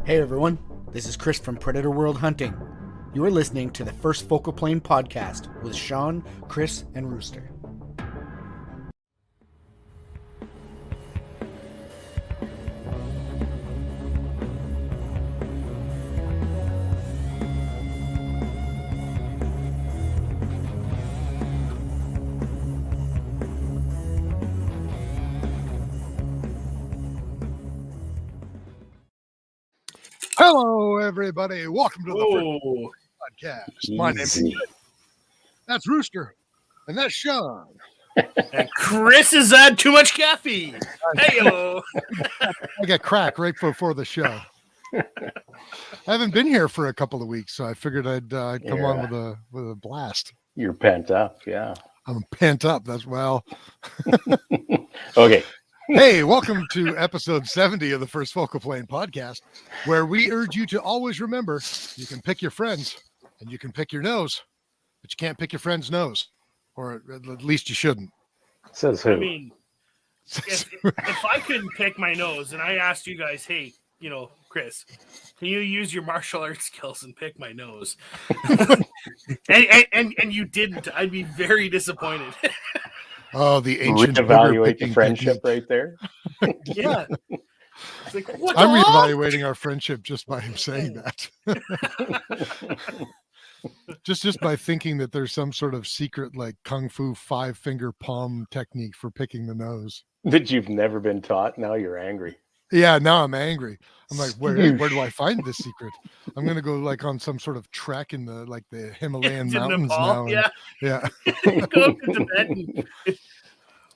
Hey everyone, this is Chris from Predator World Hunting. You are listening to the First Focal Plane podcast with Sean, Chris, and Rooster. Hello, everybody. Welcome to the first podcast. My name's that's Rooster, and that's Sean. And Chris has had too much caffeine. Hey-o. I got crack right before the show. I haven't been here for a couple of weeks, so I figured I'd come on with a blast. You're pent up, yeah. I'm pent up. That's well. Okay. Hey, welcome to episode 70 of the First Focal Plane podcast, where we urge you to always remember you can pick your friends and you can pick your nose, but you can't pick your friend's nose, or at least you shouldn't. Says who? I mean, if I couldn't pick my nose and I asked you guys, hey, Chris, can you use your martial arts skills and pick my nose? and you didn't, I'd be very disappointed. Oh, the ancient evaluate the friendship right there. Yeah. It's like, I'm reevaluating our friendship just by him saying that. just by thinking that there's some sort of secret like kung fu 5-finger palm technique for picking the nose that you've never been taught. Now you're angry. Yeah, now I'm angry. I'm like, where do I find this secret? I'm gonna go like on some sort of trek in the Himalayan mountains Nepal, now. Yeah. Go up to Tibet and...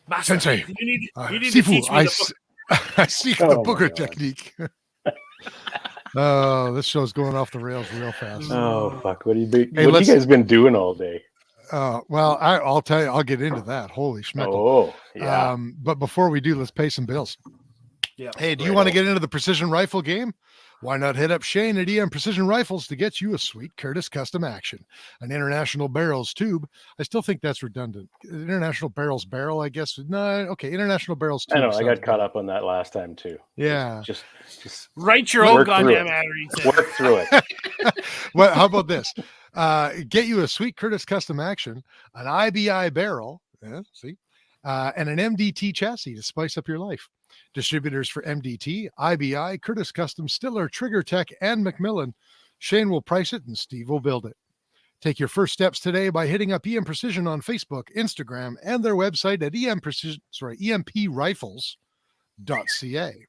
Master, Sensei, you need Sifu, to teach me I seek the booger technique. Oh, this show's going off the rails real fast. Oh fuck! What have you guys been doing all day? Well, I'll tell you. I'll get into that. Holy schmeckle. Oh, yeah. But before we do, let's pay some bills. Yeah. Hey, do you want to get into the precision rifle game? Why not hit up Shane at EM Precision Rifles to get you a sweet Curtis custom action, an International Barrels tube. I still think that's redundant. International Barrels barrel, I guess. No, okay. International Barrels tube. I know. I got caught up on that last time too. Yeah. Just write your own goddamn ad. Work through it. Well, how about this? Get you a sweet Curtis custom action, an IBI barrel. Yeah, see, and an MDT chassis to spice up your life. Distributors for MDT, IBI, Curtis Custom, Stiller, Trigger Tech, and Macmillan. Shane will price it and Steve will build it. Take your first steps today by hitting up EM Precision on Facebook, Instagram, and their website at emprifles.ca.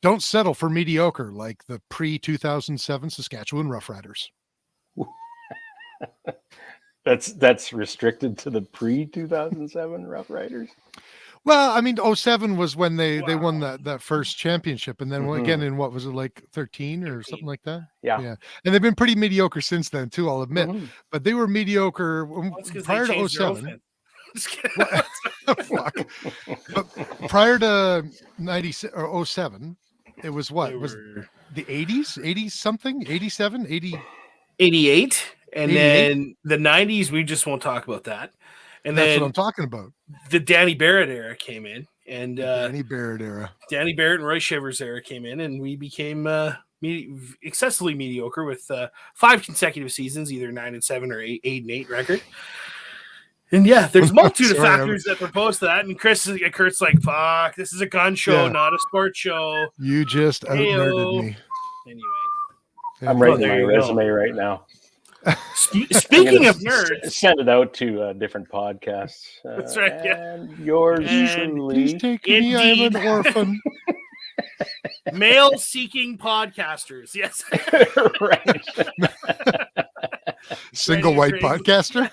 Don't settle for mediocre like the pre-2007 Saskatchewan Roughriders. That's restricted to the pre-2007 Roughriders. Well, I mean, 07 was when they won that first championship. And then again, in what was it, like 13 or something like that? Yeah. And they've been pretty mediocre since then, too, I'll admit. But they were mediocre prior to 07. Fuck. But prior to 96 or 07, it was what? It was the 80s? 80 something? 87? 80? 88. And 88? then the 90s, we just won't talk about that. And that's then what I'm talking about. The Danny Barrett era came in, and Danny Barrett and Roy Shivers era came in, and we became excessively mediocre with 5 consecutive seasons, either 9-7 or 8-8 record. And yeah, there's a multitude of factors that propose to that. And Kurt's like, "Fuck, this is a gun show, not a sports show." You just out-nerded me. Anyway, I'm writing my resume right now. Speaking of nerds, send it out to different podcasts. That's right. Yeah, and yours truly. Please take me. I'm an orphan. Male-seeking podcasters. Yes. Right. Single white podcaster.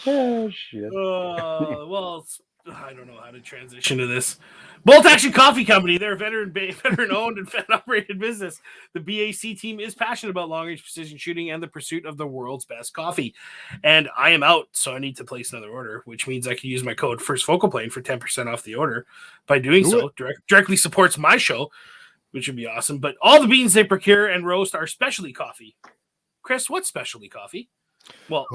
Oh shit. Well, I don't know how to transition to this. Bolt Action Coffee Company, they're a veteran-owned and fan-operated business. The BAC team is passionate about long-range precision shooting and the pursuit of the world's best coffee. And I am out, so I need to place another order, which means I can use my code First Focal Plane for 10% off the order. By doing so, directly supports my show, which would be awesome. But all the beans they procure and roast are specialty coffee. Chris, what's specialty coffee? Well,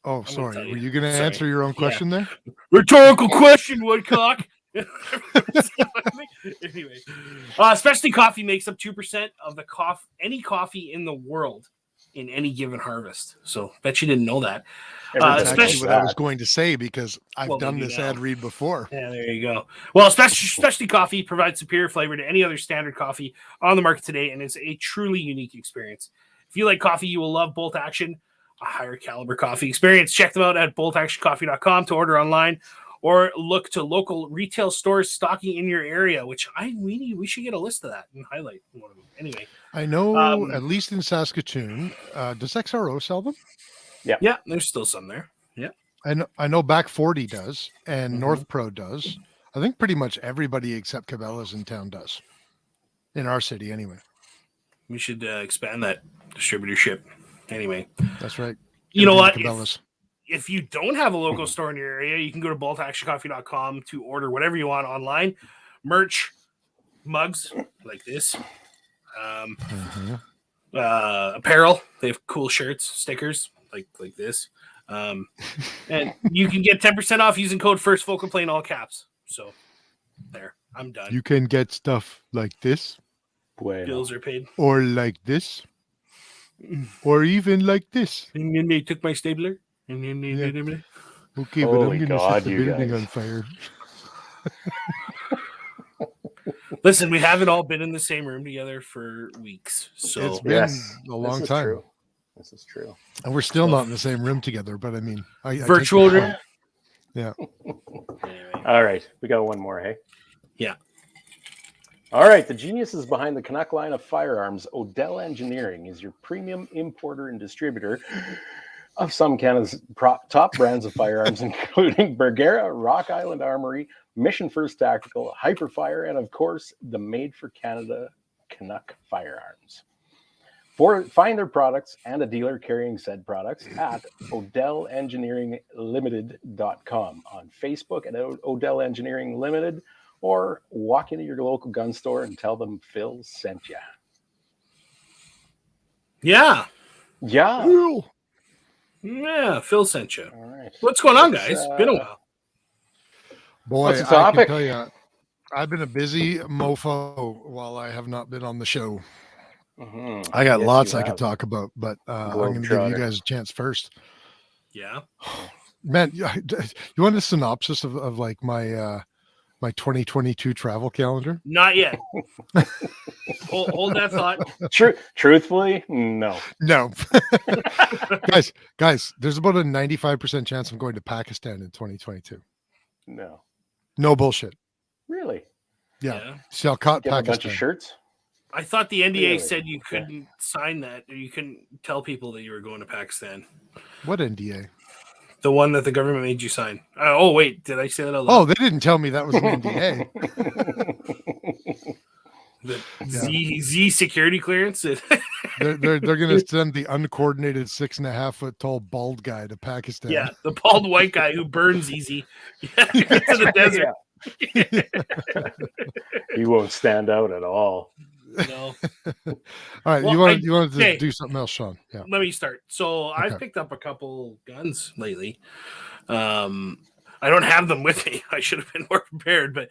oh, sorry. Were you going to answer your own question there? Rhetorical question, Woodcock. Anyway, specialty coffee makes up 2% of the any coffee in the world in any given harvest. So bet you didn't know that. Everybody That's knows actually what I was that. going to say because I've Well, they done do this now. ad read before. Yeah, there you go. Well, specialty coffee provides superior flavor to any other standard coffee on the market today, and it's a truly unique experience. If you like coffee, you will love Bolt Action, a higher caliber coffee experience. Check them out at boltactioncoffee.com to order online, or look to local retail stores stocking in your area, which we should get a list of that and highlight one of them. Anyway, I know at least in Saskatoon, does XRO sell them? yeah, there's still some there. Yeah. I know Back 40 does, and Mhm. North Pro does. I think pretty much everybody except Cabela's in town does. In our city, anyway. We should expand that distributorship. Anyway, That's right. you know what? Cabela's. If you don't have a local store in your area, you can go to boltactioncoffee.com to order whatever you want online. Merch, mugs like this, apparel. They have cool shirts, stickers like this. And you can get 10% off using code FIRSTFOCALPLANE, all caps. So there, I'm done. You can get stuff like this, Bueno. Bills are paid. or like this, or even like this. And then they took my stapler. Okay, but I'm Holy going to God, set the you building guys. on fire. Listen, we haven't all been in the same room together for weeks. So It's been Yes, a long this is time. True. This is true. And we're still not in the same room together, but I mean, I virtual take your room. point. Yeah. Anyway. All right, we got one more, hey? Yeah. All right, the geniuses behind the Canuck line of firearms, Odell Engineering, is your premium importer and distributor of some Canada's top brands of firearms, including Bergara, Rock Island Armory, Mission First Tactical, Hyperfire, and of course, the Made for Canada Canuck firearms. Find their products and a dealer carrying said products at OdellEngineeringLimited.com, on Facebook at Odell Engineering Limited, or walk into your local gun store and tell them Phil sent you. Yeah. Yeah. Yeah. Phil sent you. All right. What's going on, guys? Been a while. Boy, What's the I can topic? tell you, I've been a busy mofo while I have not been on the show. Mhm. I got Yes, lots you I could have. talk about, but I'm going to give you Globetrotter. guys a chance first. Yeah. Man, you want a synopsis of like my 2022 travel calendar? Not yet. hold that thought. Truthfully, no. No. guys, there's about a 95% chance I'm going to Pakistan in 2022. No. No bullshit. Really? Yeah. Shalkat, Get a bunch Pakistan. of shirts? I thought the NDA Really? said you Okay. couldn't sign that, or you couldn't tell people that you were going to Pakistan. What NDA? The one that the government made you sign. Oh, wait. Did I say that out loud? Oh, they didn't tell me that was an NDA. The Z security clearance? They're going to send the uncoordinated 6.5 foot tall bald guy to Pakistan. Yeah, the bald white guy who burns easy. Yeah, to the desert. You won't stand out at all. No. All right, Well, you wanted to okay. do something else, Sean? Yeah. Let me start. So I've Okay. picked up a couple guns lately. I don't have them with me. I should have been more prepared, but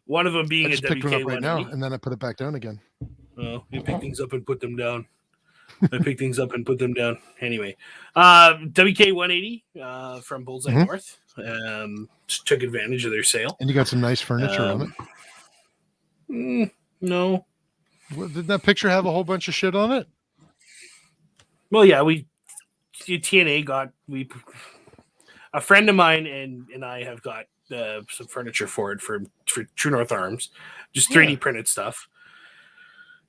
one of them I being a just picked one up right now, WK-180. and then I put it back down again. Oh, you pick things up and put them down. I pick things up and put them down. Anyway, WK-180 from Bullseye Mhm. North. Just took advantage of their sale. And you got some nice furniture on it. No. Didn't that picture have a whole bunch of shit on it? Well, yeah, TNA got a friend of mine and I have got some furniture for it for True North Arms, just 3D printed stuff.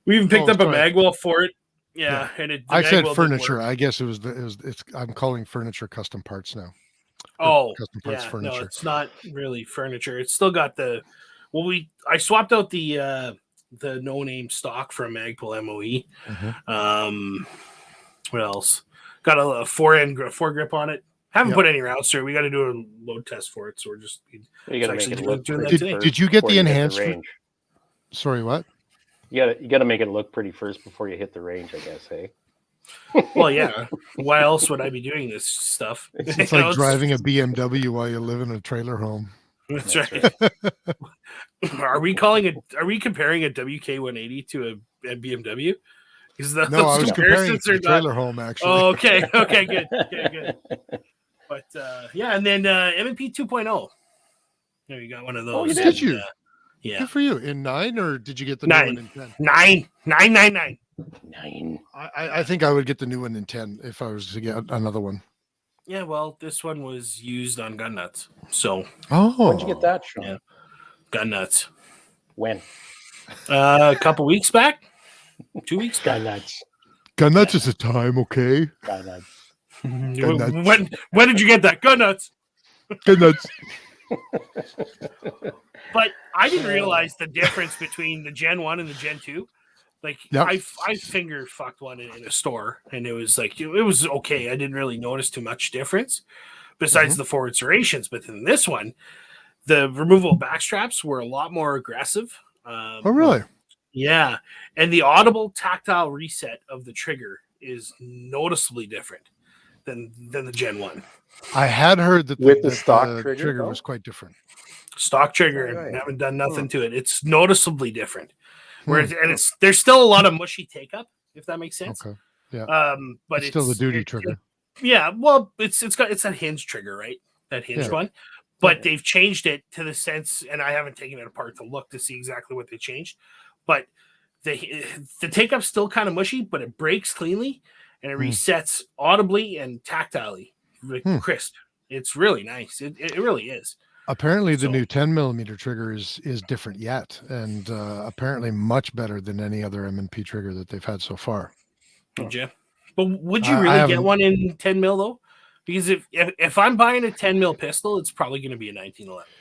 We even picked up a sorry. magwell for it. Yeah, and the I said magwell didn't furniture. work. I guess it's. I'm calling furniture custom parts now. Oh, custom parts yeah, no, furniture. it's not really furniture. It's still got the. Well, I swapped out the no name stock from Magpul MOE. Mhm. What else? Got a foregrip on it. Haven't put any rounds through it. We got to do a load test for it, so we're just. You got to make actually it look doing that pretty. today. first Did you get before the hit enhanced range? Sorry, what? You got to make it look pretty first before you hit the range, I guess. Hey. Well, yeah. Why else would I be doing this stuff? It's like driving a BMW while you live in a trailer home. That's right. Are we comparing a WK180 to a BMW? Because No, I those was comparing it comparisons to are the not. trailer home, actually. Oh, okay, good. But yeah, and then M&P 2.0. There, you got one of those. Oh, you Did you? Yeah. Good for you. In 9, or did you get the 9. new one in 10? 9. 9. 9. I think I would get the new one in 10 if I was to get another one. Yeah, well, this one was used on Gun Nuts. So. Oh. When'd you get that, Sean? Yeah. Gun Nuts. When? A couple weeks back. 2 weeks back. Gun Nuts. Gun Nuts is a time, okay? Gun Nuts. When did you get that? Gun Nuts. Gun Nuts. But I didn't realize the difference between the Gen 1 and the Gen 2. Like, Yep. I finger fucked one in a store, and it was like, it was okay. I didn't really notice too much difference besides the forward serrations. But in this one, the removable back straps were a lot more aggressive. Oh, really? Yeah. And the audible tactile reset of the trigger is noticeably different than the Gen 1. I had heard that With the stock trigger, though? was quite different. Stock trigger, Right. and haven't done nothing to it. It's noticeably different. Whereas, and there's still a lot of mushy take up, if that makes sense. Okay. Yeah. But it's still the duty trigger. Yeah. Well, it's that hinge trigger, right? That hinge one. But they've changed it to the sense, and I haven't taken it apart to look to see exactly what they changed. But the take up's still kind of mushy, but it breaks cleanly and it resets audibly and tactilely, crisp. It's really nice. It really is. Apparently, the new 10 millimeter trigger is different yet, and apparently much better than any other M&P trigger that they've had so far. Would you? But would you really get one in 10 mil though? Because if I'm buying a 10 mil pistol, it's probably going to be a 1911.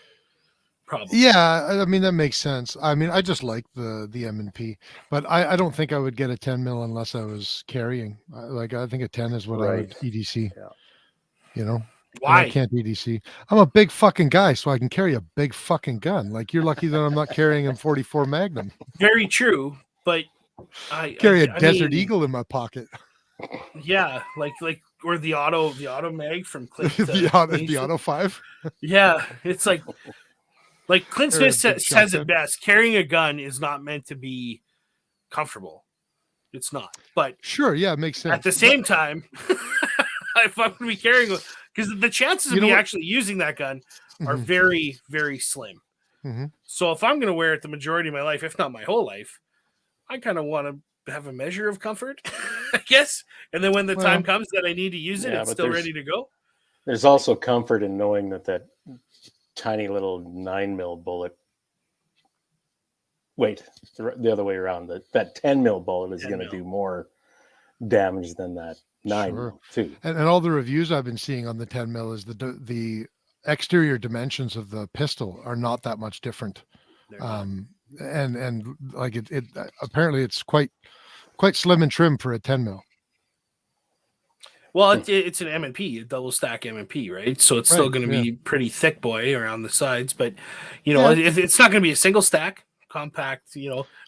Probably. Yeah, I mean that makes sense. I mean, I just like the M&P, but I don't think I would get a 10 mil unless I was carrying. I think a 10 is what I would EDC. Yeah. You know. Why? I can't EDC. I'm a big fucking guy, so I can carry a big fucking gun. Like, you're lucky that I'm not carrying a 44 Magnum. Very true, but I carry a Desert Eagle in my pocket. Yeah, like or the auto mag from Clint. the auto 5. Yeah, it's like Clint Smith says it best. Carrying a gun is not meant to be comfortable. It's not. But sure, yeah, it makes sense. At the same time, if I'm going to be carrying, because the chances of me actually using that gun are very, very slim. So if I'm going to wear it the majority of my life, if not my whole life, I kind of want to have a measure of comfort, I guess. And then when the time comes that I need to use it, it's still ready to go. There's also comfort in knowing that tiny little 9 mil bullet. Wait, the other way around. That 10 mil bullet is going to do more damage than that 9 too. And all the reviews I've been seeing on the 10 mil is the exterior dimensions of the pistol are not that much different. And like it apparently it's quite slim and trim for a 10 mil. Well, it's an M&P, a double stack M&P, right? So it's still going to be pretty thick boy around the sides, but it's not going to be a single stack compact.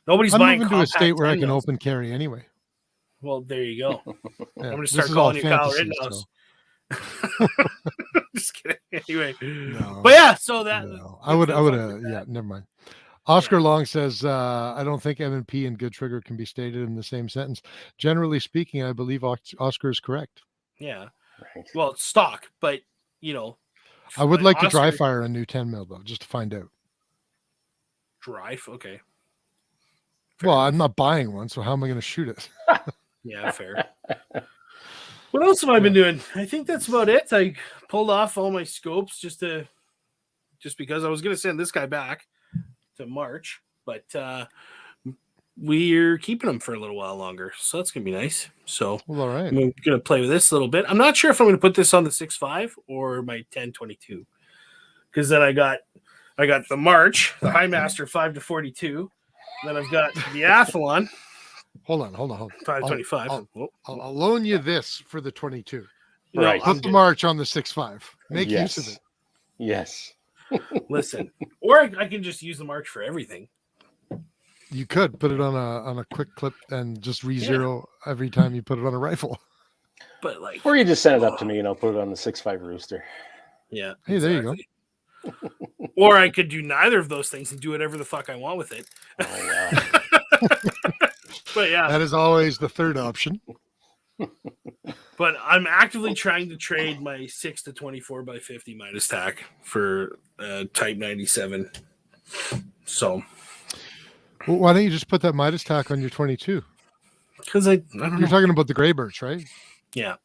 Nobody's buying. I'm moving to a state where I can open carry anyway. Well, there you go. I'm going to start calling you Kyle Rittenhouse. Just kidding. Anyway, but yeah, so that I would never mind. Oscar Long says, I don't think M&P and good trigger can be stated in the same sentence. Generally speaking, I believe Oscar is correct. Yeah. Right. Well, it's stock, but I would like to dry fire a new 10 mil though, just to find out. Okay. Well, I'm not buying one, so how am I going to shoot it? Yeah, fair. What else have I been doing? I think that's about it. I pulled off all my scopes just because I was going to send this guy back to March, but we're keeping them for a little while longer, so that's going to be nice. So all right. I'm going to play with this a little bit. I'm not sure if I'm going to put this on the 6.5 or my 10-22, because then I got the March, the High Master 5-42. Then I've got the Athlon. Hold on. 525. I'll loan you this for the 22. Right. Put the March on the 6.5. Make use of it. Yes. Listen, or I can just use the March for everything. You could put it on a quick clip and just re-zero every time you put it on a rifle. But or you just send it up to me and I'll put it on the 6.5 rooster. Yeah. Hey, there you go. Or I could do neither of those things and do whatever the fuck I want with it. Oh, yeah. But yeah, That is always the third option. but I'm actively trying to trade my 6 to 24 by 50 Midas tack for Type 97. So, Well, why don't you just put that Midas tack on your 22? because I don't know. You're talking about the gray birch, right? Yeah,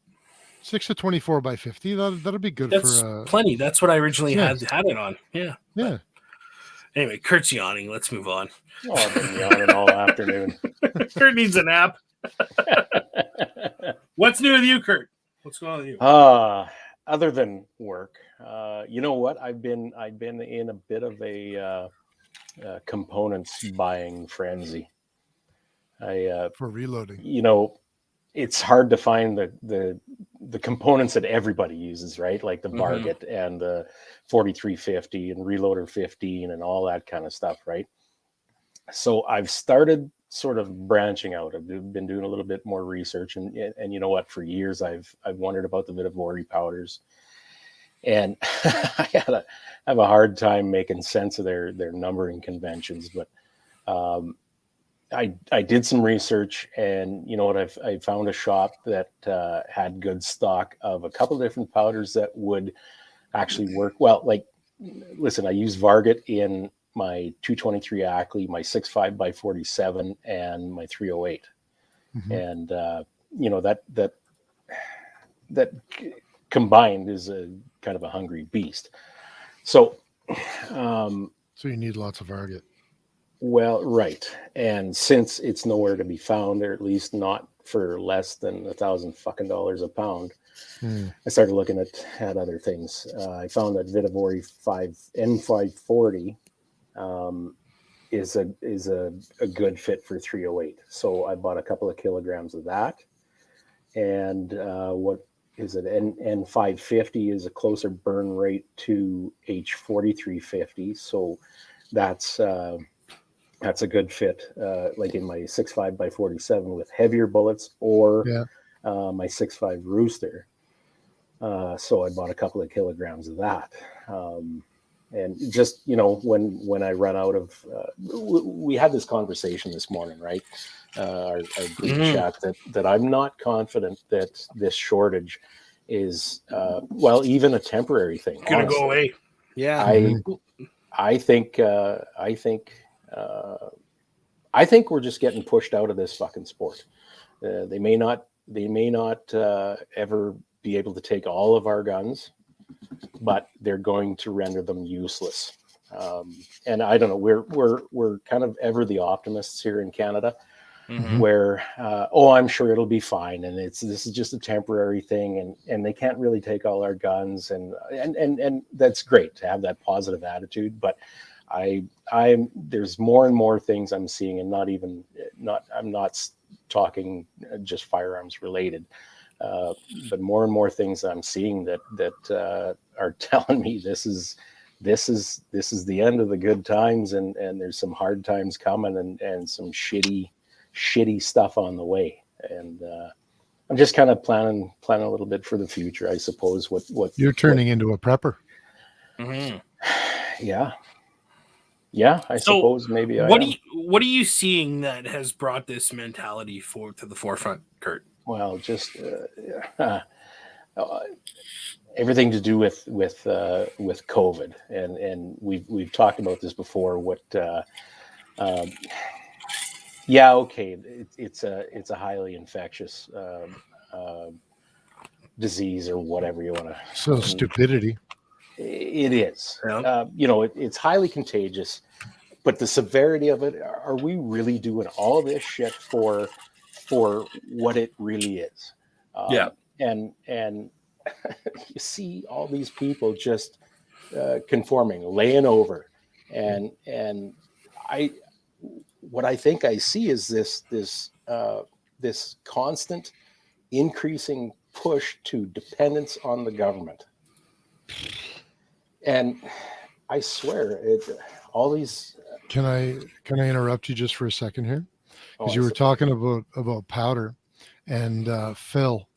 6 to 24 by 50. That'll be good that's for plenty. That's what I originally yeah. had it on. Yeah. Yeah. Anyway, Kurt's yawning. Let's move on. Oh, I've been yawning all afternoon. Kurt needs a nap. What's new with you, Kurt? What's going on with you? Other than work, you know what? I've been in a bit of a components buying frenzy. For reloading. You know, it's hard to find the components that everybody uses, right? Like the Varget and the 4350 and Reloader 15 and all that kind of stuff, right? So I've started sort of branching out. I've been doing a little bit more research, and you know what? For years, I've wondered about the Vitivory powders, and I have a hard time making sense of their numbering conventions. But I did some research, and you know what? I found a shop that had good stock of a couple of different powders that would actually work well. Like, listen, I use Varget in my 223 Ackley, my 6.5 by 47, and my 308, and you know that combined is a kind of a hungry beast. So you need lots of Varget. Well, right, and since it's nowhere to be found, or at least not for less than $1,000 a pound, I started looking at other things. I found that Vitivory N540. Is a good fit for 308. So I bought a couple of kilograms of that. And what is it? N550 is a closer burn rate to H4350. So that's a good fit, like in my 6.5 by 47 with heavier bullets, or my 6.5 Rooster. So I bought a couple of kilograms of that. And just, you know, when I run out of, we had this conversation this morning, right? Our group chat that I'm not confident that this shortage is, well, even a temporary thing. Gonna go away. Yeah. I think we're just getting pushed out of this fucking sport. They may not ever be able to take all of our guns, but they're going to render them useless. And I don't know, we're kind of ever the optimists here in Canada, where I'm sure it'll be fine, and this is just a temporary thing, and they can't really take all our guns, and that's great to have that positive attitude. But there's more and more things I'm seeing, and I'm not talking just firearms related. But more and more things I'm seeing that are telling me this is the end of the good times, and there's some hard times coming, and some shitty stuff on the way. And I'm just kind of planning a little bit for the future, I suppose. What you're turning into a prepper. Yeah. I suppose maybe. What are you seeing that has brought this mentality to the forefront, Kurt? Well, just everything to do with COVID, and we've talked about this before. It's a highly infectious disease, or whatever you want to. So stupidity. It is. Yeah. It's highly contagious, but the severity of it. Are we really doing all this shit for what it really is? And you see all these people just conforming, laying over, and what I think I see is this constant increasing push to dependence on the government. And I swear, all these. Can I interrupt you just for a second here? Because you were talking about powder, and Phil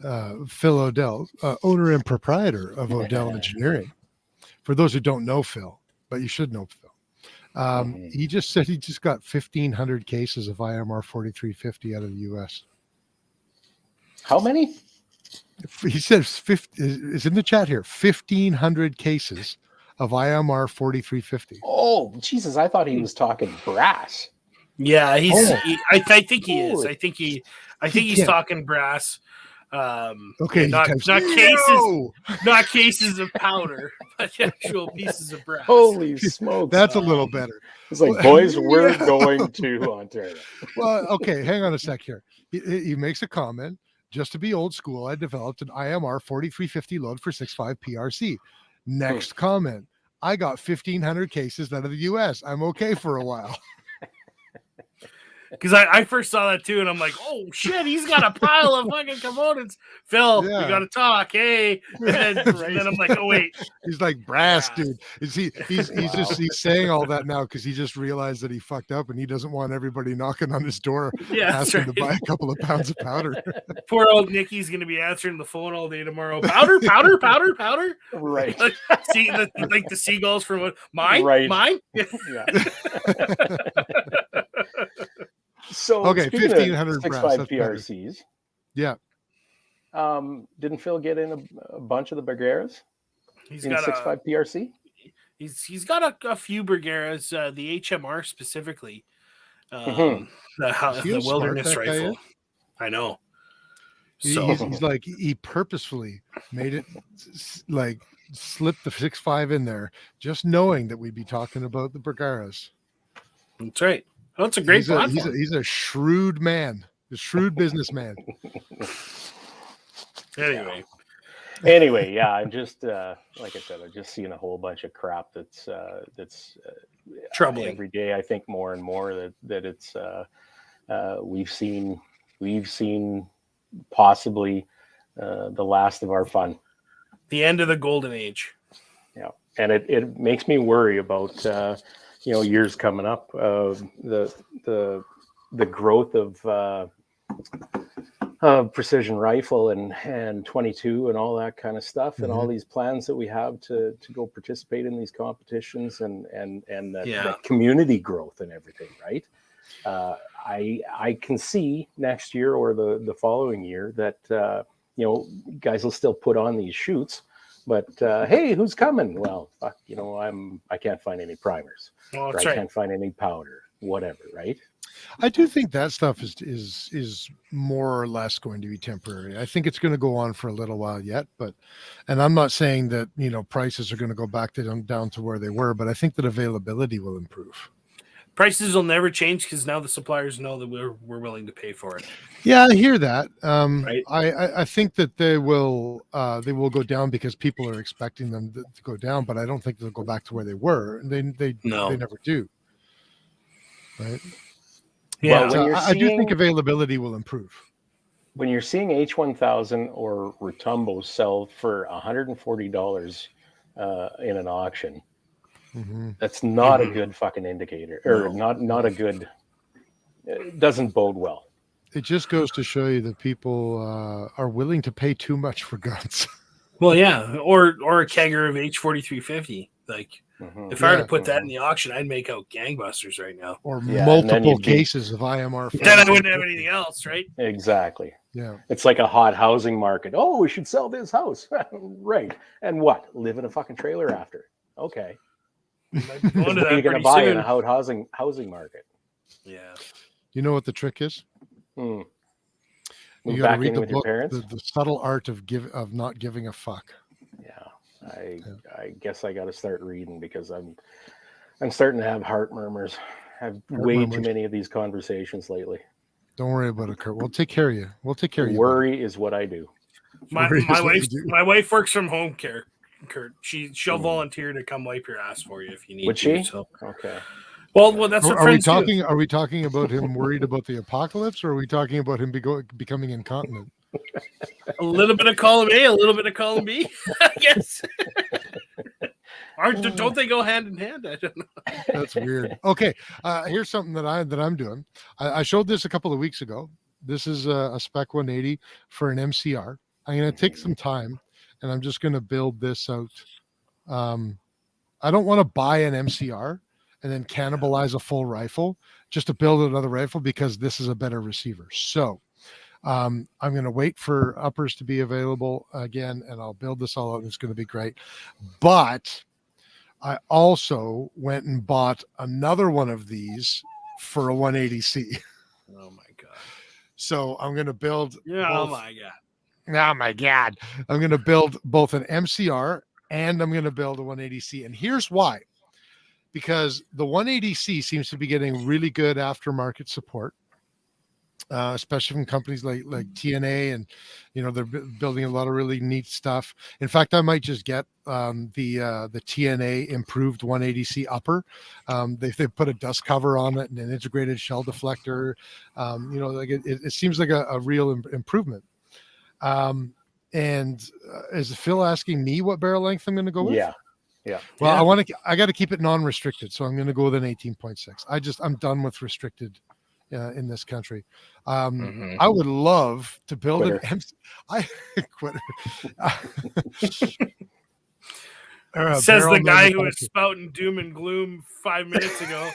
Odell, owner and proprietor of Odell Engineering, For those who don't know Phil, but you should know Phil. He just said he just got 1,500 cases of IMR 4350 out of the U.S. How many? He says 50 is in the chat here. 1,500 cases of IMR 4350. Oh, Jesus! I thought he was talking brass. Yeah, he's. Oh. I think he is. I think he's can't. talking brass. Okay, not he types, cases, "No!" not cases of powder, but actual pieces of brass. Holy smokes! That's a little better. It's like, boys, we're going to Ontario. Well, okay, hang on a sec here. He makes a comment. Just to be old school, I developed an IMR 4350 load for 6.5 PRC. Next comment. I got 1,500 cases out of the US. I'm okay for a while. Because I first saw that too, and I'm like, oh shit, he's got a pile of fucking components. Phil, Yeah. we got to talk. Hey, and then I'm like, oh wait, He's like brass, dude. Is he? He's saying all that now because he just realized that he fucked up and he doesn't want everybody knocking on his door yeah, that's asking right. to buy a couple of pounds of powder. Poor old Nikki's gonna be answering the phone all day tomorrow. Powder. Right. See, like the seagulls from mine. Right. Mine. Yeah. So Okay, speaking 1,500 of brass, 6.5 that's better. PRCs. Yeah. Didn't Phil get in a bunch of the Bergeras He's in got 6.5 PRC? He's got a few Bergeras, the HMR specifically, Mhm. the wilderness that guy rifle. is? I know. He's like, he purposefully made it like slip the 6.5 in there, just knowing that we'd be talking about the Bergeras. That's right. Oh, it's a great platform. He's a shrewd man, a shrewd businessman. Anyway, yeah, I'm just like I said, I'm just seeing a whole bunch of crap that's troubling every day. I think more and more that it's we've seen possibly the last of our fun, the end of the golden age. Yeah, and it makes me worry about years coming up, the growth of precision rifle and 22 and all that kind of stuff, and all these plans that we have to go participate in these competitions and that community growth and everything, right? I can see next year or the following year that guys will still put on these shoots, but hey, who's coming? Well, fuck, I can't find any primers. Well, I can't find any powder, whatever, right? I do think that stuff is more or less going to be temporary. I think it's going to go on for a little while yet, and I'm not saying that prices are going to go back down to where they were, but I think that availability will improve. Prices will never change because now the suppliers know that we're willing to pay for it. Yeah, I hear that. Right? I think that they will go down because people are expecting them to go down, but I don't think they'll go back to where they were. They never do. Right? Yeah. Well, I do think availability will improve. When you're seeing H1000 or Rotumbo sell for $140 in an auction, that's not a good fucking indicator, or not a good. It doesn't bode well. It just goes to show you that people are willing to pay too much for guns. Well, yeah, or a kegger of H4350. Like, if I were to put that in the auction, I'd make out gangbusters right now. Or multiple cases of IMR. Then I wouldn't have anything else, right? Exactly. Yeah. It's like a hot housing market. Oh, we should sell this house. Right. And what? Live in a fucking trailer after. Okay. What are you going to buy in a hot housing market? Yeah. You know what the trick is? You got to read the book, the subtle art of not giving a fuck. Yeah, I guess I got to start reading because I'm starting to have heart murmurs. I've way too many of these conversations lately. Don't worry about it, Kurt. We'll take care of you. Worry is what I do. My wife works from home care, Kurt. She'll volunteer to come wipe your ass for you if you need. Would she? So. Okay. Well, that's what friends do. Are we talking about him worried about the apocalypse, or are we talking about him becoming incontinent? A little bit of column A, a little bit of column B, I guess. Don't they go hand in hand? I don't know. That's weird. Okay, here's something that I'm doing. I showed this a couple of weeks ago. This is a Spec 180 for an MCR. I'm going to take some time, and I'm just going to build this out I don't want to buy an MCR and then cannibalize a full rifle just to build another rifle because this is a better receiver. So I'm going to wait for uppers to be available again, and I'll build this all out, and it's going to be great. But I also went and bought another one of these for a 180C. Oh my god. So I'm going to build. Oh my god. Oh my god. I'm going to build both an MCR and I'm going to build a 180C. And here's why. Because the 180C seems to be getting really good aftermarket support. Especially from companies like TNA, and they're building a lot of really neat stuff. In fact, I might just get the TNA improved 180C upper. They put a dust cover on it and an integrated shell deflector. It seems like a real improvement. And is Phil asking me what barrel length I'm going to go with? Yeah. Well, I got to keep it non-restricted, so I'm going to go with an 18.6. I'm done with restricted. In this country, I would love to build an MC. Says the guy who was spouting doom and gloom 5 minutes ago.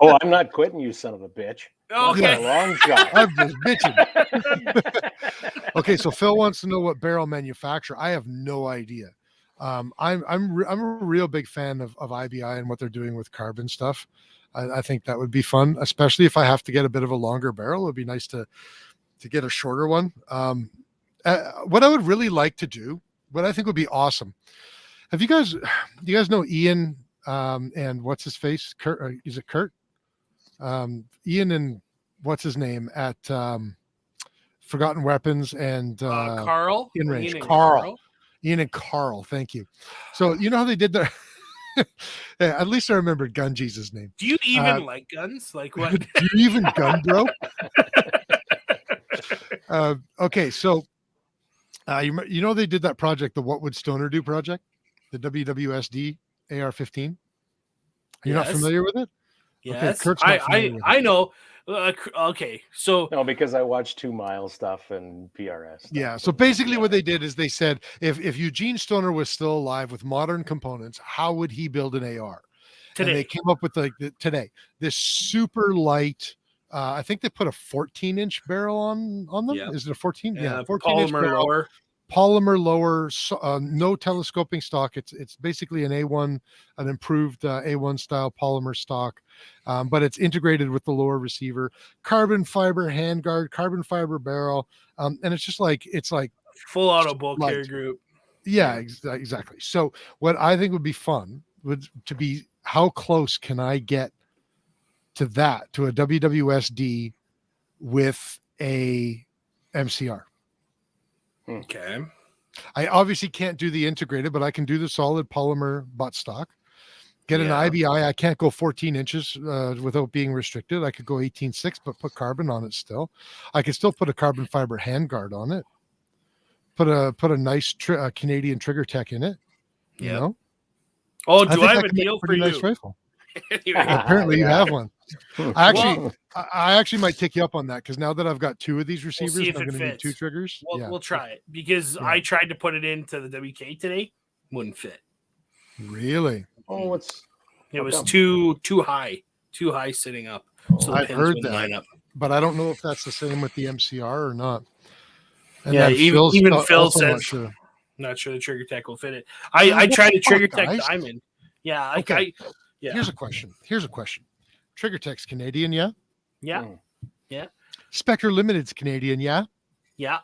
Oh, I'm not quitting, you son of a bitch. Okay, a long shot. I'm just bitching. Okay, so Phil wants to know what barrel manufacturer. I have no idea. I'm a real big fan of IBI and what they're doing with carbon stuff. I think that would be fun, especially if I have to get a bit of a longer barrel. It would be nice to get a shorter one. What I would really like to do, what I think would be awesome. Do you guys know Ian and what's his face? Kurt, is it Kurt? Ian and what's his name at Forgotten Weapons and Carl? In Range. Carl. Ian and Carl. Thank you. So you know how they did their yeah, at least I remembered Gun Jesus' name. Do you even like guns? Like what? Do you even gun, bro? Okay, so they did that project, the What Would Stoner Do project, the WWSD AR-15. You're not familiar with it? Yes, okay, I know. Okay, so no, because I watched 2 Mile stuff and PRS stuff. Yeah, so basically what they did is they said if Eugene Stoner was still alive with modern components, how would he build an AR? today And they came up with this super light. I think they put a 14-inch barrel on them. Yeah. Is it a 14? Yeah, 14-inch polymer lower. Polymer lower, no telescoping stock. It's basically an improved A1 style polymer stock, but it's integrated with the lower receiver, carbon fiber handguard, carbon fiber barrel, and it's like Full auto bulk carrier group. Yeah, exactly. So what I think would be fun would to be how close can I get to a WWSD with a MCR? Okay. I obviously can't do the integrated, but I can do the solid polymer butt stock. Get an IBI. I can't go 14 inches without being restricted. I could go 18.6, but put carbon on it still. I could still put a carbon fiber handguard on it. Put a nice Canadian trigger tech in it. You know? Oh, do I have a deal for you? Nice rifle. Apparently you have one. I actually might take you up on that because now that I've got 2 of these receivers, I'm going to need 2 triggers. We'll try it because I tried to put it into the WK today, wouldn't fit. Really? Oh, it was too high sitting up. So I've heard that, but I don't know if that's the same with the MCR or not. And even Phil says, not sure the trigger tech will fit it. I tried a trigger tech diamond. Yeah. Okay. Yeah. Here's a question. Trigger Tech's Canadian, yeah? Yeah. Yeah. Spectre Limited's Canadian, yeah? Yeah.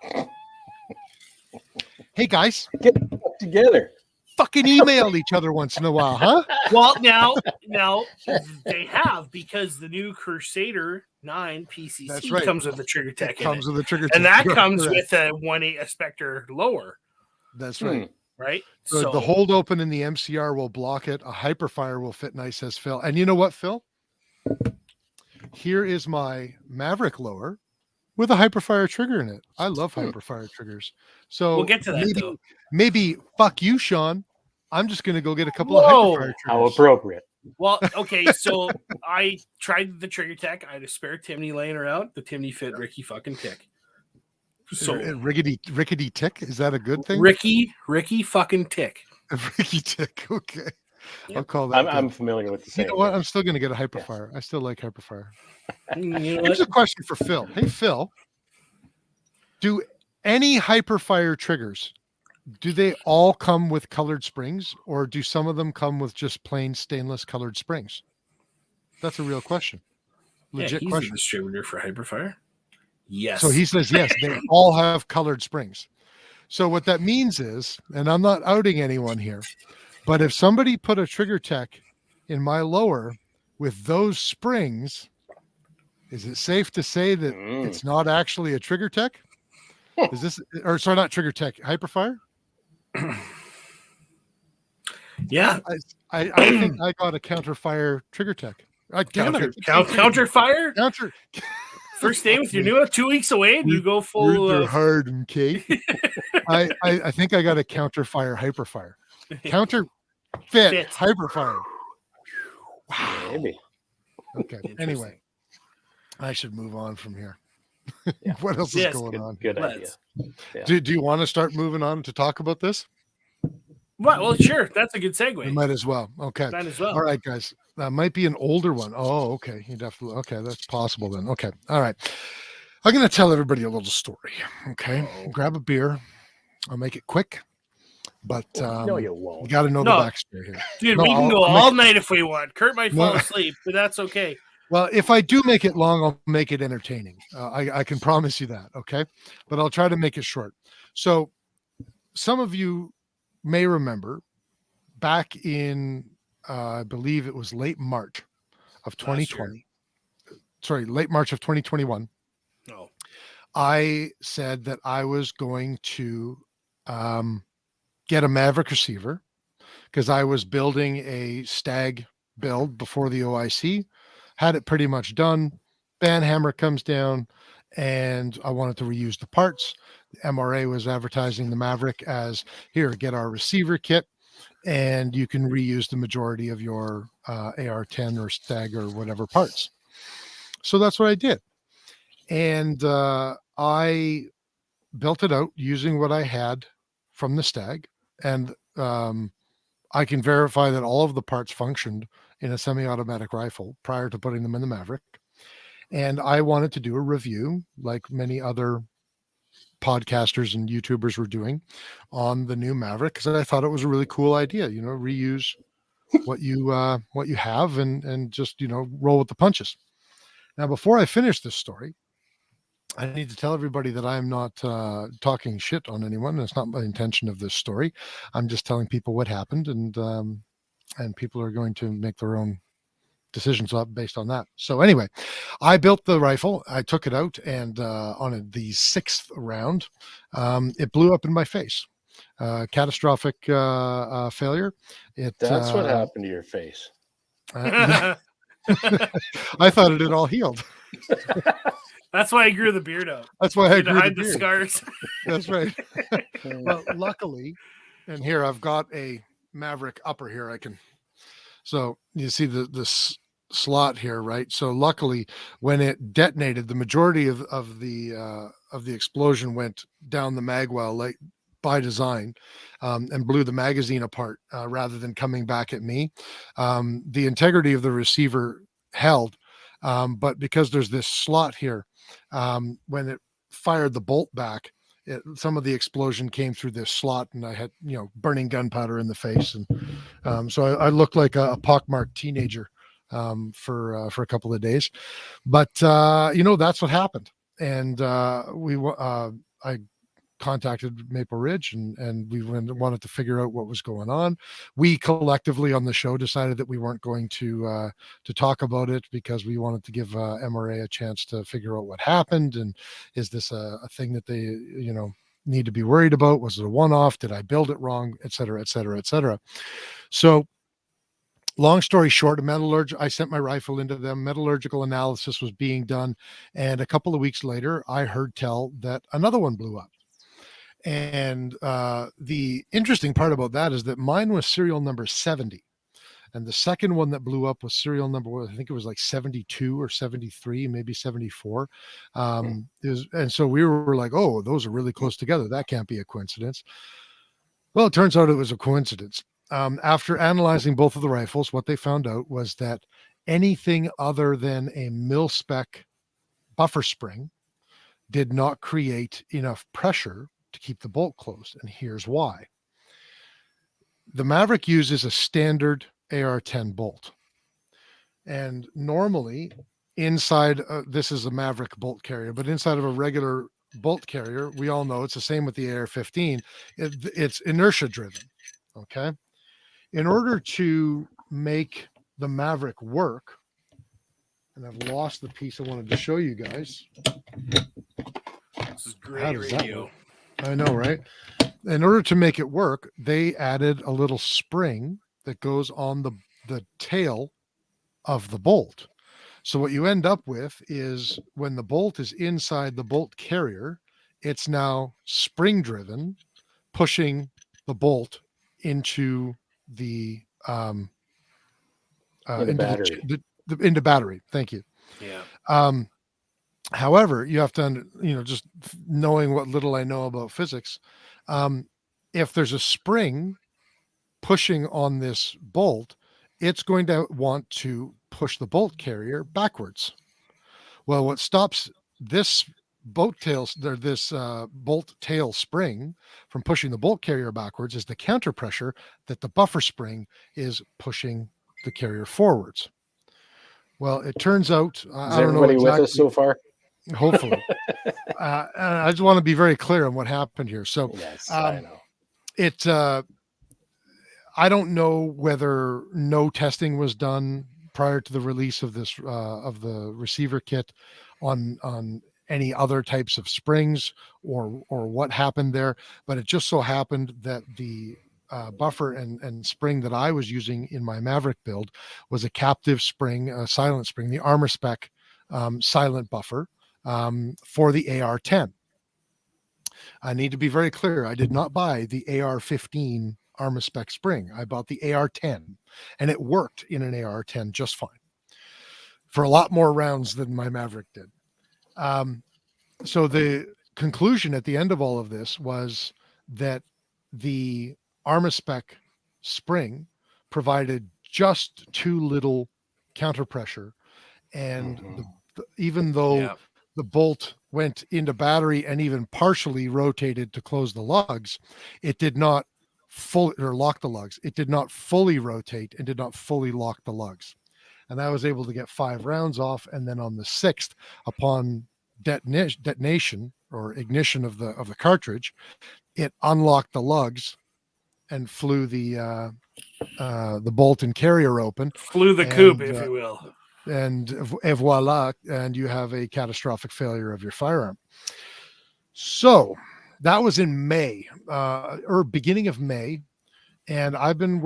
Hey guys, get together. Fucking email each other once in a while, huh? Well, now they have, because the new Crusader 9 PCC comes with the trigger tech. With the trigger tech, and that comes with a 1.8 Spectre lower. That's right. Right. So the hold open in the MCR will block it. A Hyperfire will fit nice, says Phil. And you know what, Phil? Here is my Maverick lower with a Hyperfire trigger in it. I love Hyperfire triggers. So we'll get to that. Maybe fuck you, Sean. I'm just going to go get a couple of Hyperfire triggers. How appropriate. Well, okay, so I tried the trigger tech. I had a spare Timney laying around. The Timney fit Ricky fucking Tick. So Rickety Tick, is that a good thing? Ricky fucking Tick. Ricky Tick, okay. Yep. I'll call that. I'm familiar with the You saying. know what? yes. I'm still going to get a Hyperfire. I still like Hyperfire. You know Here's what? a question for Phil. Hey, Phil, do any Hyperfire triggers, do they all come with colored springs, or do some of them come with just plain stainless colored springs? That's a real question. Yeah, Legit he's question. the distributor for Hyperfire. Yes. So he says, yes, they all have colored springs. So what that means is, and I'm not outing anyone here, but if somebody put a trigger tech in my lower with those springs, is it safe to say that it's not actually a trigger tech? Is this, or sorry, not trigger tech, Hyperfire? Yeah. I think I got a counterfire trigger tech. Damn it, I keep saying Counter fire? counter. First day with your new 2 weeks away and you go full Words are hard and cake. I think I got a counterfire Hyperfire. Counter fit Hyperfire. Wow. Maybe. Okay. Anyway, I should move on from here. What else Yes, is going on? Good idea. Yeah. Do you want to start moving on to talk about this? Well, sure. That's a good We segue. might as well. Okay. Might as well. All right, guys. That might be an older one. Oh, okay. You definitely. Okay, that's possible then. Okay. All right. I'm going to tell everybody a little story. Okay. Grab a beer. I'll make it quick. But No, you you won't. got to know the backstory here. Dude, No, we can I'll go make all it- night if we want. Kurt might fall No. asleep, but that's okay. Well, if I do make it long, I'll make it entertaining. I can promise you that. Okay. But I'll try to make it short. So some of you may remember back in, I believe it was late March of 2020. Sorry, late March of 2021. No. I said that I was going to get a Maverick receiver because I was building a stag build before the OIC, had it pretty much done. Banhammer comes down and I wanted to reuse the parts. The MRA was advertising the Maverick as, here, get our receiver kit and you can reuse the majority of your AR-10 or stag or whatever parts. So that's what I did. And I built it out using what I had from the stag. And I can verify that all of the parts functioned in a semi-automatic rifle prior to putting them in the Maverick. And I wanted to do a review, like many other podcasters and YouTubers were doing, on the new Maverick, because I thought it was a really cool idea. You know, reuse what you have and just, you know, roll with the punches. Now, before I finish this story, I need to tell everybody that I'm not talking shit on anyone. It's not my intention of this story. I'm just telling people what happened, and people are going to make their own decisions up based on that. So anyway, I built the rifle. I took it out, and on the 6th round, it blew up in my face. Catastrophic failure. That's what happened to your face. I thought it had all healed. That's why I grew the beard out. That's why I To grew the hide the beard. scars. That's right. Well, luckily, and here I've got a Maverick upper here. I can, so you see this slot here, right? So luckily, when it detonated, the majority of the explosion went down the mag well, like by design, and blew the magazine apart rather than coming back at me. The integrity of the receiver held, but because there's this slot here, when it fired the bolt back, some of the explosion came through this slot, and I had, you know, burning gunpowder in the face, and so I looked like a pockmarked teenager for a couple of days. But you know, that's what happened, and I contacted Maple Ridge, and we wanted to figure out what was going on. We collectively on the show decided that we weren't going to talk about it because we wanted to give MRA a chance to figure out what happened, and is this a thing that they, you know, need to be worried about? Was it a one-off? Did I build it wrong? Et cetera, et cetera, et cetera. So long story short, I sent my rifle into them. Metallurgical analysis was being done, and a couple of weeks later, I heard tell that another one blew up. And the interesting part about that is that mine was serial number 70. And the second one that blew up was serial number, I think it was like 72 or 73, maybe 74. And so we were like, oh, those are really close together. That can't be a coincidence. Well, it turns out it was a coincidence. after analyzing both of the rifles, what they found out was that anything other than a mil-spec buffer spring did not create enough pressure to keep the bolt closed. And here's why. The Maverick uses a standard AR-10 bolt. And normally inside, this is a Maverick bolt carrier, but inside of a regular bolt carrier, we all know it's the same with the AR-15. It's inertia driven. Okay. In order to make the Maverick work, and I've lost the piece I wanted to show you guys. This is great radio. I know, right? In order to make it work, they added a little spring that goes on the tail of the bolt. So what you end up with is when the bolt is inside the bolt carrier, it's now spring driven, pushing the bolt into the battery. Into battery. Thank you. Yeah. However, you have to, just knowing what little I know about physics, if there's a spring pushing on this bolt, it's going to want to push the bolt carrier backwards. Well, what stops this bolt tail spring from pushing the bolt carrier backwards is the counter pressure that the buffer spring is pushing the carrier forwards. Well, it turns out, is everybody with us so far? Hopefully. I just want to be very clear on what happened here. So, yes, I know. I don't know whether no testing was done prior to the release of this of the receiver kit on any other types of springs or what happened there, but it just so happened that the buffer and spring that I was using in my Maverick build was a captive spring, a silent spring, the Armor Spec silent buffer for the AR-10. I need to be very clear. I did not buy the AR-15 Armor Spec spring. I bought the AR-10, and it worked in an AR-10 just fine for a lot more rounds than my Maverick did. So the conclusion at the end of all of this was that the Armor Spec spring provided just too little counter pressure, and even though the bolt went into battery and even partially rotated to close the lugs, it did not lock the lugs. It did not fully rotate and did not fully lock the lugs. And I was able to get 5 rounds off. And then on the 6th, upon detonation or ignition of the cartridge, it unlocked the lugs and flew the bolt and carrier open. Flew the coop, if you will. And voila, and you have a catastrophic failure of your firearm. So that was in May, or beginning of May, and I've been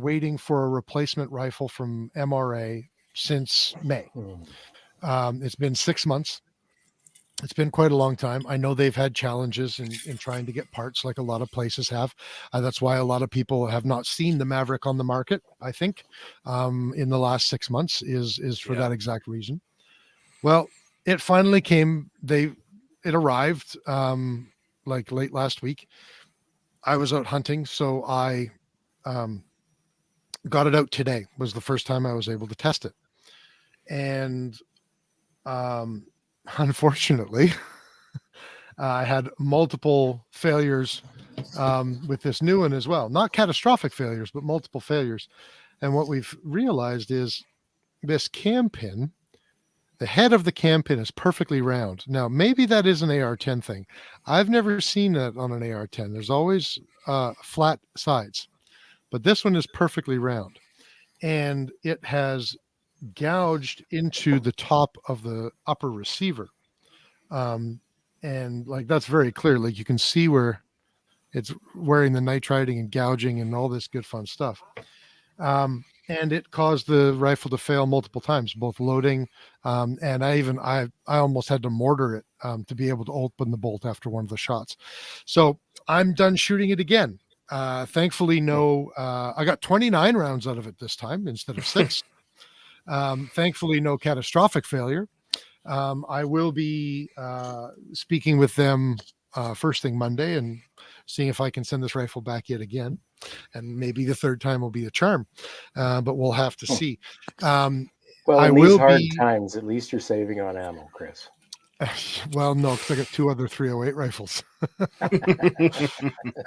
waiting for a replacement rifle from MRA since May. It's been 6 months. It's been quite a long time. I know they've had challenges in trying to get parts, like a lot of places have. That's why a lot of people have not seen the Maverick on the market, I think, in the last 6 months is for that exact reason. Well, it finally came. It arrived like late last week. I was out hunting, so I got it out today. Was the first time I was able to test it. And unfortunately, I had multiple failures with this new one as well. Not catastrophic failures, but multiple failures. And what we've realized is this cam pin, the head of the cam pin is perfectly round. Now, maybe that is an AR-10 thing. I've never seen that on an AR-10. There's always flat sides, but this one is perfectly round. And it has gouged into the top of the upper receiver, and like that's very clear. Like you can see where it's wearing the nitriding and gouging and all this good fun stuff, and it caused the rifle to fail multiple times, both loading, and I almost had to mortar it to be able to open the bolt after one of the shots. So I'm done shooting it again. Thankfully, I got 29 rounds out of it this time instead of 6. Thankfully, no catastrophic failure. I will be speaking with them first thing Monday and seeing if I can send this rifle back yet again. and maybe the third time will be a charm, but we'll have to see. Well, I in these will hard be. times, at least you're saving on ammo, Chris. Well, no, because I got 2 other 308 rifles.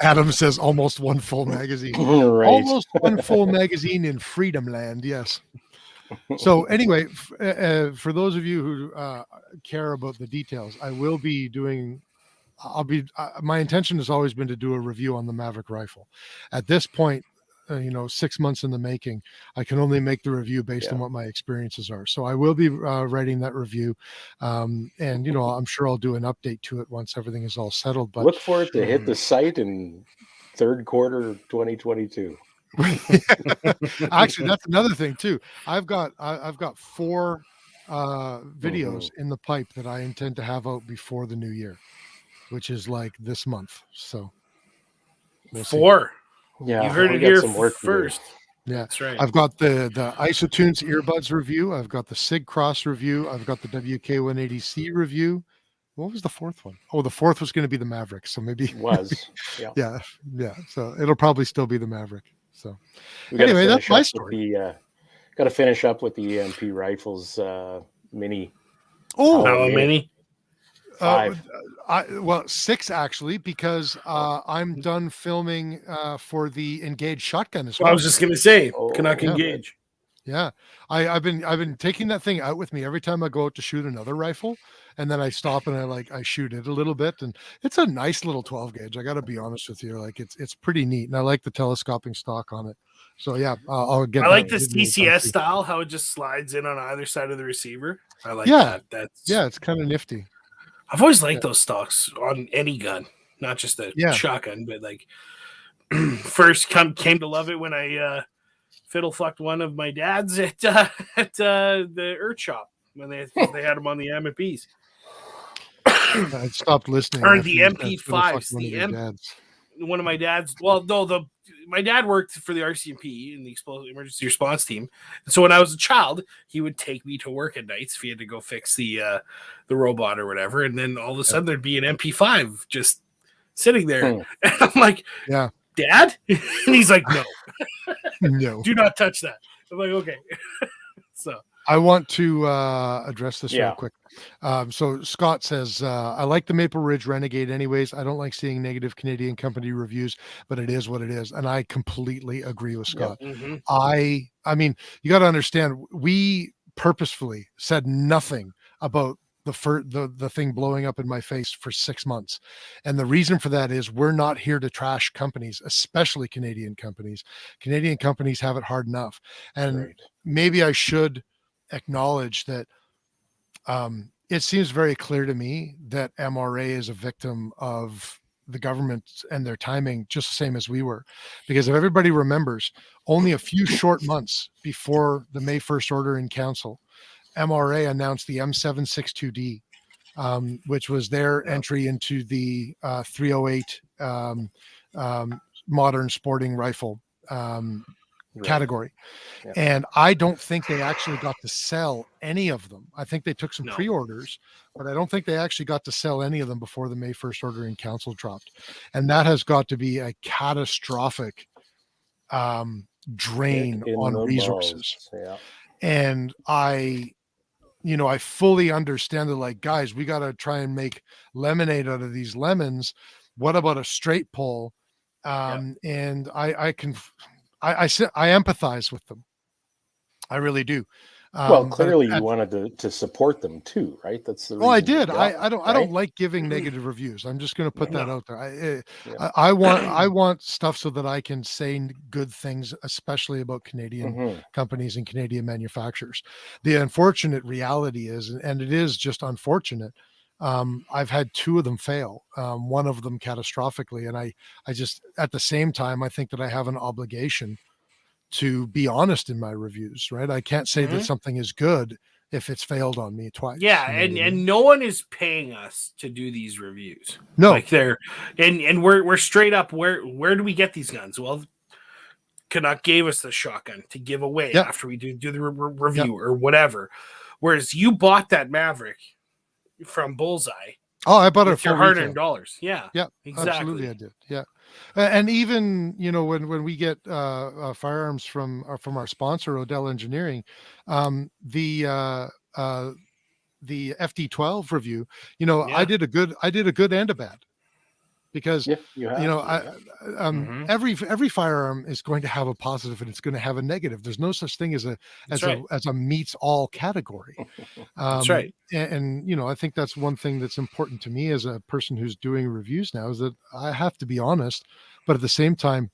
Adam says almost 1 full magazine. Right. Almost 1 full magazine in Freedom Land. Yes. So anyway, for those of you who care about the details, I will be doing. My intention has always been to do a review on the Maverick rifle. At this point, 6 months in the making, I can only make the review based on what my experiences are. So I will be writing that review, and I'm sure I'll do an update to it once everything is all settled. But look for it to hit the site in third quarter 2022. Actually, that's another thing too. I've got 4 videos in the pipe that I intend to have out before the new year, which is like this month. So we'll see. 4. Yeah, you heard we it got here some work to do. first. Yeah, That's right. I've got the Isotunes earbuds review. I've got the Sig Cross review. I've got the WK180C review. What was the 4th one? Oh, the 4th was going to be the Maverick. So maybe It was. Yeah. yeah. So it'll probably still be the Maverick. So We anyway, that's my story. Got to finish up with the EMP rifles mini. Oh, How many? 5. 6 actually, because I'm done filming for the Engage shotgun as I well. was just gonna say, Oh, Canuck yeah. Engage. Yeah, I've been taking that thing out with me every time I go out to shoot another rifle, and then I stop and I shoot it a little bit, and it's a nice little 12 gauge. I got to be honest with you, like it's pretty neat, and I like the telescoping stock on it. So yeah, I'll get. I like the video done CCS too. style, how it just slides in on either side of the receiver. I like Yeah. that. Yeah, it's kind of nifty. I've always liked those stocks on any gun, not just a shotgun, but like first came to love it when I fiddle fucked one of my dad's at the Earth Shop when they had them on the M&Ps. I stopped listening. Or after the you said MP5s. one of your dads. One of my dad's. Well, no, my dad worked for the RCMP in the emergency response team. And so when I was a child, he would take me to work at nights if he had to go fix the robot or whatever. And then all of a sudden there'd be an MP5 just sitting there. And I'm like, yeah, Dad? And he's like, no. No. Do not touch that. I'm like, okay. So I want to address this real quick. So Scott says, I like the Maple Ridge Renegade anyways. I don't like seeing negative Canadian company reviews, but it is what it is. And I completely agree with Scott. I mean, you got to understand, we purposefully said nothing about the thing blowing up in my face for 6 months. And the reason for that is we're not here to trash companies, especially Canadian companies. Canadian companies have it hard enough. And maybe I should acknowledge that it seems very clear to me that MRA is a victim of the government and their timing, just the same as we were. Because if everybody remembers, only a few short months before the May 1st order in council, MRA announced the M762D, which was their entry into the 308 modern sporting rifle category. And I don't think they actually got to sell any of them. I think they took some pre-orders, but I don't think they actually got to sell any of them before the May 1st order in council dropped. And that has got to be a catastrophic drain on resources. And I fully understand that, like, guys, we got to try and make lemonade out of these lemons. What about a straight pull? And I empathize with them. I really do. Well, clearly you wanted to support them too, right? That's the reason. Well, I did. I don't like giving negative reviews. I'm just going to put that out there. I want stuff so that I can say good things, especially about Canadian companies and Canadian manufacturers. The unfortunate reality is, and it is just unfortunate, I've had 2 of them fail, one of them catastrophically. And I just, at the same time, I think that I have an obligation to be honest in my reviews, right? I can't say that something is good if it's failed on me twice. Yeah, and no one is paying us to do these reviews. No, like they're and we're straight up. Where do we get these guns? Well, Canuck gave us the shotgun to give away after we do the review or whatever. Whereas you bought that Maverick from Bullseye Oh, I bought it with your full hard-earned retail. dollars. Yeah, Yeah, exactly. absolutely, I did. Yeah, and even when we get firearms from our sponsor Odell Engineering, the FD12 review, Yeah. I did a good and a bad, because Yeah, you have. Mhm. every firearm is going to have a positive and it's going to have a negative. There's no such thing as That's right. a meets all category. That's right. And I think that's one thing that's important to me as a person who's doing reviews now, is that I have to be honest, but at the same time,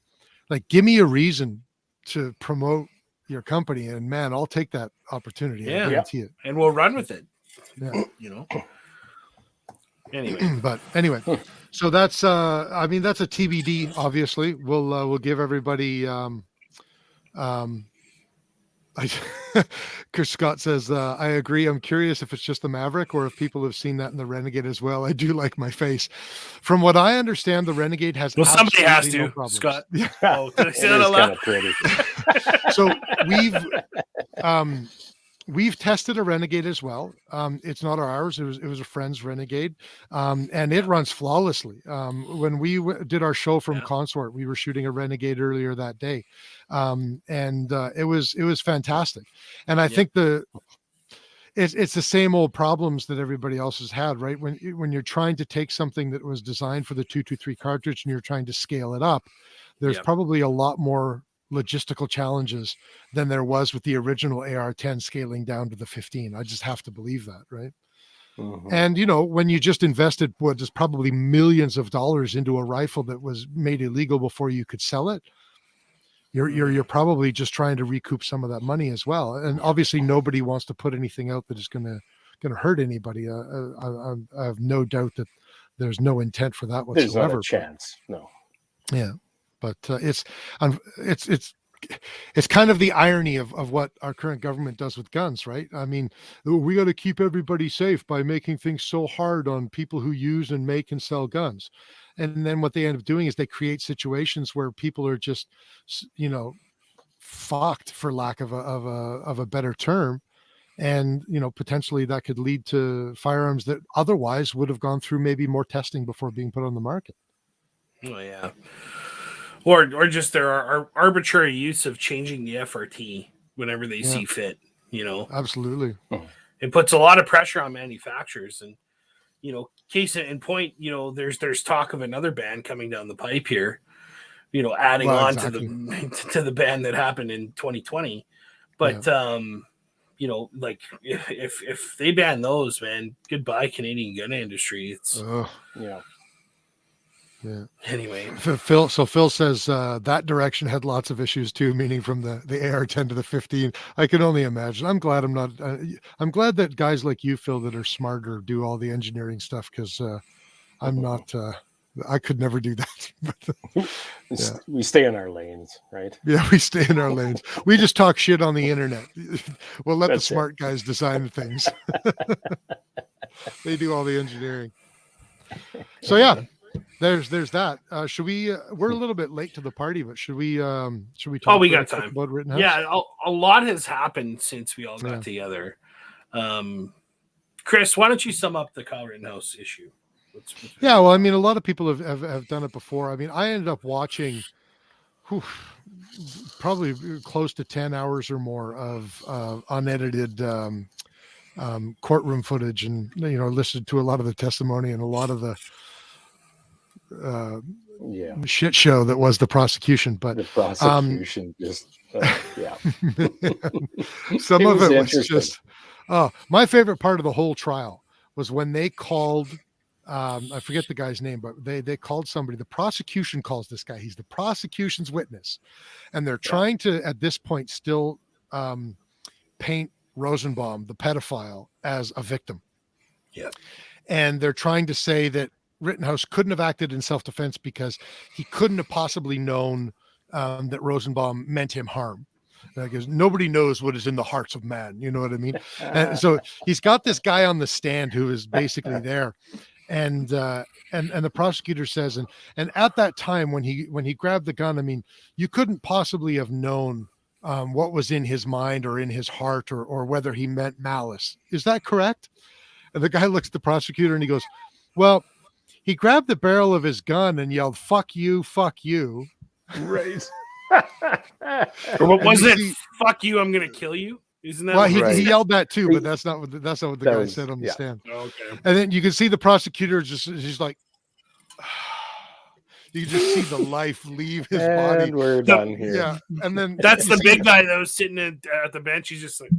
like, give me a reason to promote your company, and man, I'll take that opportunity. Yeah. I guarantee it. And we'll run with it. Yeah. Anyway. But anyway, so that's that's a TBD. Obviously, we'll give everybody Chris Scott says, I agree. I'm curious if it's just the Maverick or if people have seen that in the Renegade as well. I do like my face. From what I understand, the Renegade has somebody has no to, problems. Scott. Yeah. Oh, did I say that It is out kind loud? of pretty. So we've tested a Renegade as well. It's not ours. It was a friend's Renegade, and it runs flawlessly. When we did our show from Consort, we were shooting a Renegade earlier that day, and it was fantastic. And I think it's the same old problems that everybody else has had, right? When you're trying to take something that was designed for the 223 cartridge and you're trying to scale it up, there's probably a lot more logistical challenges than there was with the original AR-10 scaling down to the 15. I just have to believe that, right? Mhm. And when you just invested what is probably millions of dollars into a rifle that was made illegal before you could sell it, you're probably just trying to recoup some of that money as well. And obviously nobody wants to put anything out that is going to hurt anybody. I have no doubt that there's no intent for that whatsoever. There's not a chance. No. Yeah. But it's kind of the irony of what our current government does with guns, right? I mean, we got to keep everybody safe by making things so hard on people who use and make and sell guns. And then what they end up doing is they create situations where people are just, fucked, for lack of a better term. And, potentially that could lead to firearms that otherwise would have gone through maybe more testing before being put on the market. Oh, yeah. Or just there are arbitrary use of changing the FRT whenever they see fit, Absolutely. It puts a lot of pressure on manufacturers. And, case in point, there's talk of another ban coming down the pipe here, adding on to the ban that happened in 2020. But, like if they ban those, man, goodbye Canadian gun industry. It's Yeah. Anyway, Phil says that direction had lots of issues too, meaning from the AR-10 to the 15. I can only imagine. I'm glad I'm not. I'm glad that guys like you, Phil, that are smarter, do all the engineering stuff, because I'm not. I could never do that. But, we stay in our lanes, right? Yeah, we stay in our lanes. We just talk shit on the internet. We'll let That's the smart guys design things. They do all the engineering. So yeah. There's that. Should we? We're a little bit late to the party, but should we talk? Oh, we got time about Rittenhouse? Yeah, a lot has happened since we all got together. Chris, why don't you sum up the Kyle Rittenhouse issue? Yeah, well, I mean, a lot of people have done it before. I mean, I ended up watching probably close to 10 hours or more of unedited courtroom footage, and listened to a lot of the testimony and a lot of the shit show that was the prosecution. But the prosecution some of it was just my favorite part of the whole trial was when they called I forget the guy's name, but they called somebody. The prosecution calls this guy. He's the prosecution's witness, and they're trying to at this point still paint Rosenbaum, the pedophile, as a victim. Yeah, and they're trying to say that Rittenhouse couldn't have acted in self-defense because he couldn't have possibly known that Rosenbaum meant him harm. Because nobody knows what is in the hearts of man. You know what I mean? And so he's got this guy on the stand who is basically there. And the prosecutor says, and at that time when he grabbed the gun, I mean, you couldn't possibly have known what was in his mind or in his heart or whether he meant malice. Is that correct? And the guy looks at the prosecutor and he goes, Well, he grabbed the barrel of his gun and yelled, "Fuck you, fuck you." Right. Or what was you it? see- Fuck you, I'm gonna kill you. Isn't that? Well, what he, it Right. he said? yelled that too, but that's not what the That guy was- said on the yeah. stand. Okay. And then you can see the prosecutor he's like, you can just see the life leave his body. And we're done here. Yeah, and then That's you the see- big guy that was sitting at the bench. He's just like,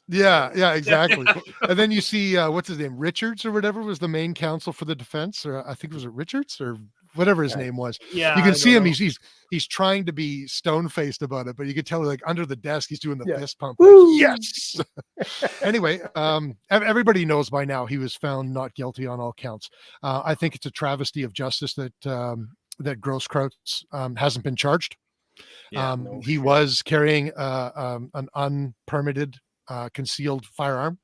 Yeah, exactly. And then you see what's his name, Richards or whatever was the main counsel for the defense, or I think was it Richards or whatever his name was. yeah. You can I see don't him. know. He's trying to be stone faced about it, but you can tell like under the desk he's doing the Yeah. fist pump. Woo! Like, yes. Anyway, everybody knows by now he was found not guilty on all counts. I think it's a travesty of justice that that Grosskreutz hasn't been charged. Yeah, no He shit. was carrying an unpermitted concealed firearm.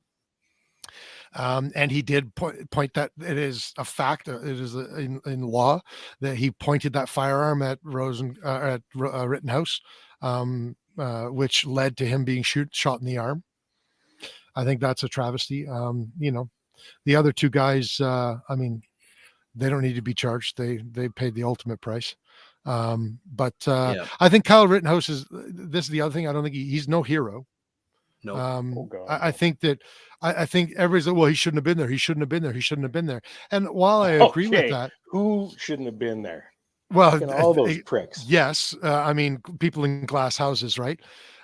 And he did point that it is a fact. It is in law that he pointed that firearm at Rittenhouse, which led to him being shot in the arm. I think that's a travesty. The other two guys, I mean, they don't need to be charged. They paid the ultimate price. But I think Kyle Rittenhouse this is the other thing. I don't think he's no hero. No. Oh, God, I no. think that I think everybody's like, well, he shouldn't have been there. He shouldn't have been there. He shouldn't have been there. And while I agree with Okay. that, Who shouldn't have been there? well, Fucking all those pricks. yes, I mean, people in glass houses, right?